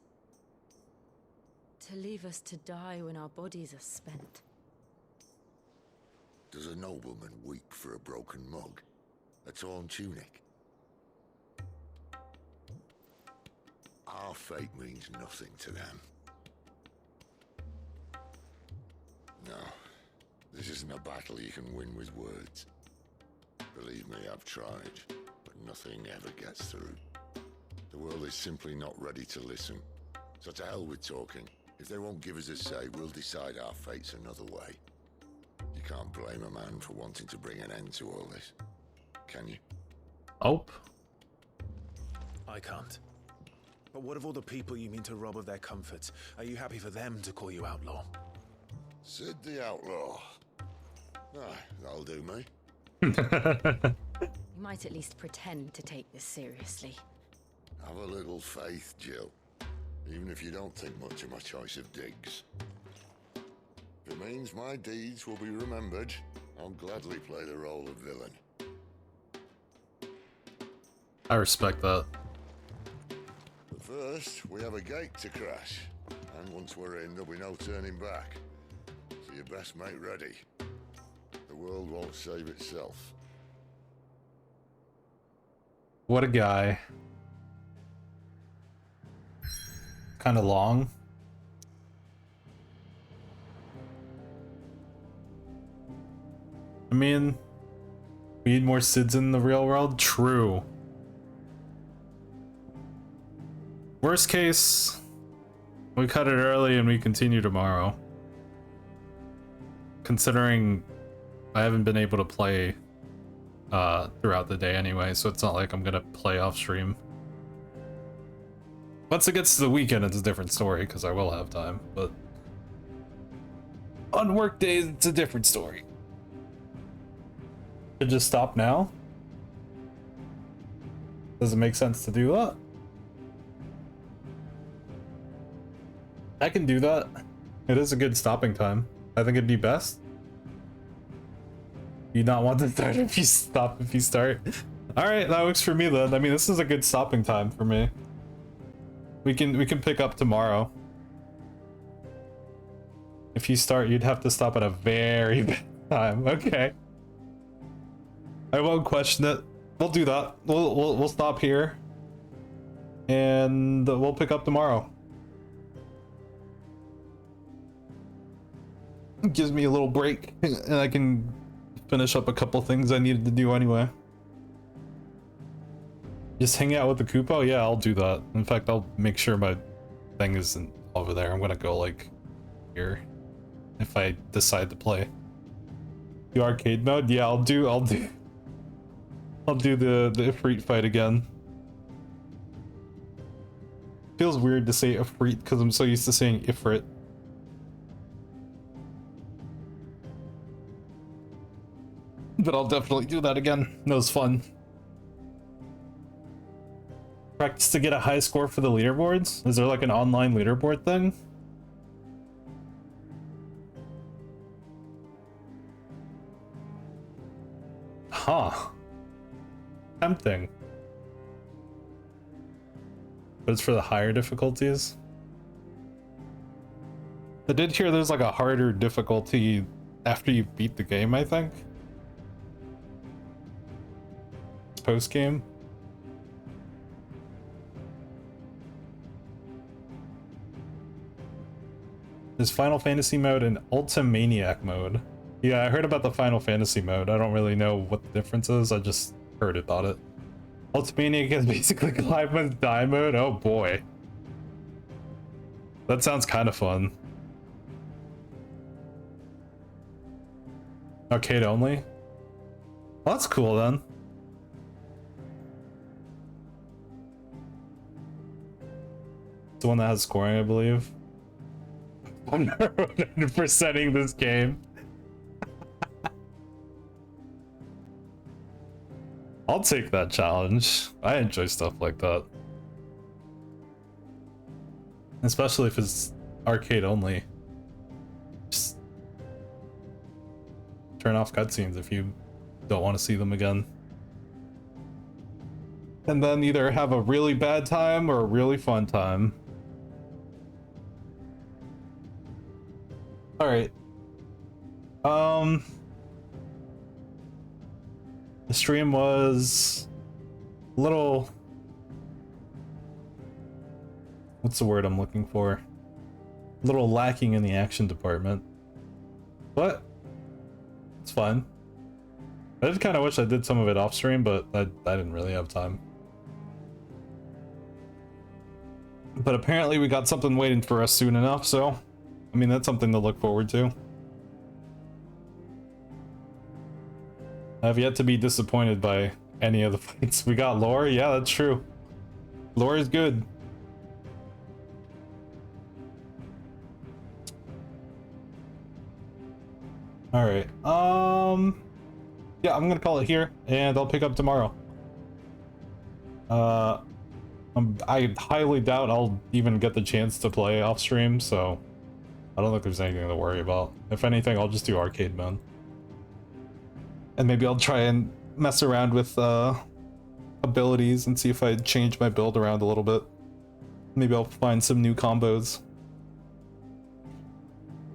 To leave us to die when our bodies are spent? Does a nobleman weep for a broken mug? A torn tunic? Our fate means nothing to them. No, this isn't a battle you can win with words. Believe me, I've tried, but nothing ever gets through. The world is simply not ready to listen. So to hell with talking. If they won't give us a say, we'll decide our fates another way. You can't blame a man for wanting to bring an end to all this, can you? Oh. I can't. But what of all the people you mean to rob of their comforts? Are you happy for them to call you outlaw? Sid the Outlaw. Ah, that'll do me. You might at least pretend to take this seriously. Have a little faith, Jill. Even if you don't think much of my choice of digs. If it means my deeds will be remembered, I'll gladly play the role of villain. I respect that. But first, we have a gate to crash. And once we're in, there'll be no turning back. So you best make ready. The world won't save itself. What a guy. Kind of long. I mean, we need more Sids in the real world? True. Worst case, we cut it early and we continue tomorrow. Considering I haven't been able to play throughout the day anyway, so it's not like I'm gonna play off stream. Once it gets to the weekend, it's a different story, because I will have time, but on work days, it's a different story. Should just stop now? Does it make sense to do that? I can do that. It is a good stopping time. I think it'd be best. You not want to start if you stop if you start. Alright, that works for me then. I mean, this is a good stopping time for me. We can pick up tomorrow. If you start, you'd have to stop at a very bad time. Okay. I won't question it. We'll do that. We'll stop here. And we'll pick up tomorrow. It gives me a little break and I can finish up a couple things I needed to do anyway. Just hang out with the Kupo? Yeah, I'll do that. In fact, I'll make sure my thing isn't over there. I'm gonna go like here if I decide to play. The arcade mode? Yeah, I'll do the Ifrit fight again. Feels weird to say Ifrit because I'm so used to saying Ifrit. But I'll definitely do that again. That was fun. Practice to get a high score for the leaderboards? Is there like an online leaderboard thing? Huh. Tempting. But it's for the higher difficulties? I did hear there's like a harder difficulty after you beat the game, I think. Post-game. Is Final Fantasy mode and Ultimaniac mode? Yeah, I heard about the Final Fantasy mode. I don't really know what the difference is. I just heard about it. Ultimaniac is basically climb and die mode? Oh boy. That sounds kind of fun. Arcade only? Well, that's cool then. It's the one that has scoring, I believe. I'm 100%ing this game. I'll take that challenge. I enjoy stuff like that. Especially if it's arcade only. Just turn off cutscenes if you don't want to see them again. And then either have a really bad time or a really fun time. Alright. The stream was a little... What's the word I'm looking for? A little lacking in the action department. But it's fine. I did kind of wish I did some of it off stream, but I didn't really have time. But apparently we got something waiting for us soon enough, so I mean that's something to look forward to. I've yet to be disappointed by any of the fights. We got lore, yeah, that's true. Lore is good. All right. Yeah, I'm gonna call it here, and I'll pick up tomorrow. I highly doubt I'll even get the chance to play off stream, so I don't think there's anything to worry about. If anything, I'll just do arcade mode, and maybe I'll try and mess around with abilities and see if I change my build around a little bit. Maybe I'll find some new combos.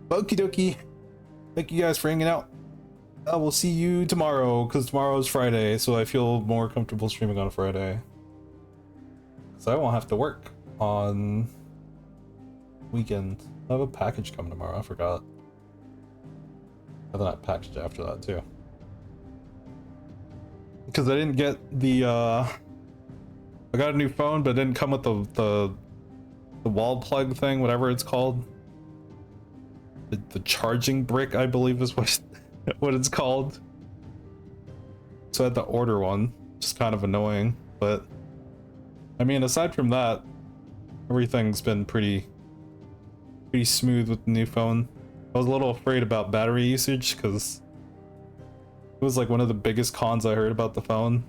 Okie dokie. Thank you guys for hanging out. I will see you tomorrow, because tomorrow is Friday, so I feel more comfortable streaming on a Friday. So I won't have to work on weekend. I have a package coming tomorrow, I forgot. I thought I packaged after that too. Because I didn't get the I got a new phone, but it didn't come with the wall plug thing, whatever it's called. The charging brick, I believe is what it's called. So I had to order one, just kind of annoying, but I mean, aside from that, everything's been pretty smooth with the new phone. I was a little afraid about battery usage because it was like one of the biggest cons I heard about the phone.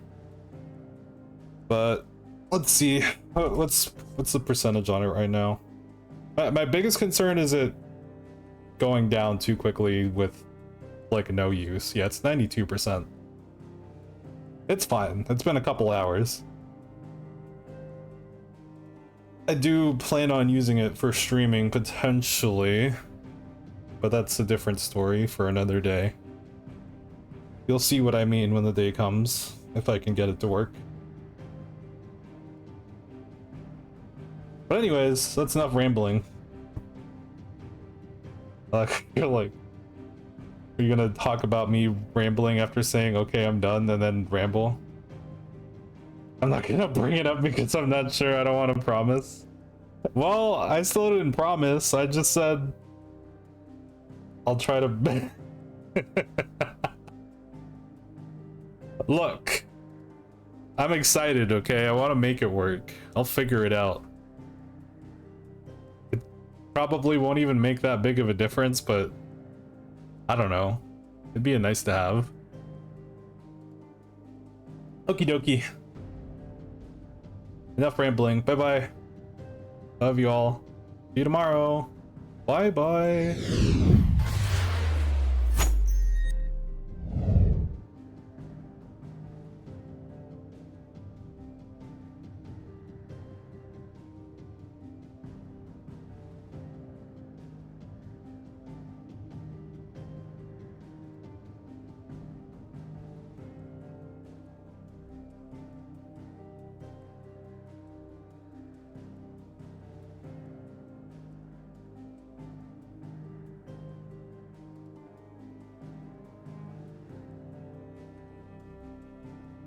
But let's see, what's the percentage on it right now? My biggest concern is it going down too quickly with like no use. Yeah, it's 92%. It's fine. It's been a couple hours. I do plan on using it for streaming potentially, but that's a different story for another day. You'll see what I mean when the day comes, if I can get it to work. But anyways, that's enough rambling. You're like, are you gonna talk about me rambling after saying, okay, I'm done, and then ramble? I'm not gonna bring it up because I'm not sure. I don't want to promise. Well, I still didn't promise. I just said I'll try to... Look, I'm excited, okay? I want to make it work. I'll figure it out. It probably won't even make that big of a difference, but I don't know. It'd be a nice to have. Okie dokie. Enough rambling. Bye-bye. Love you all. See you tomorrow. Bye-bye.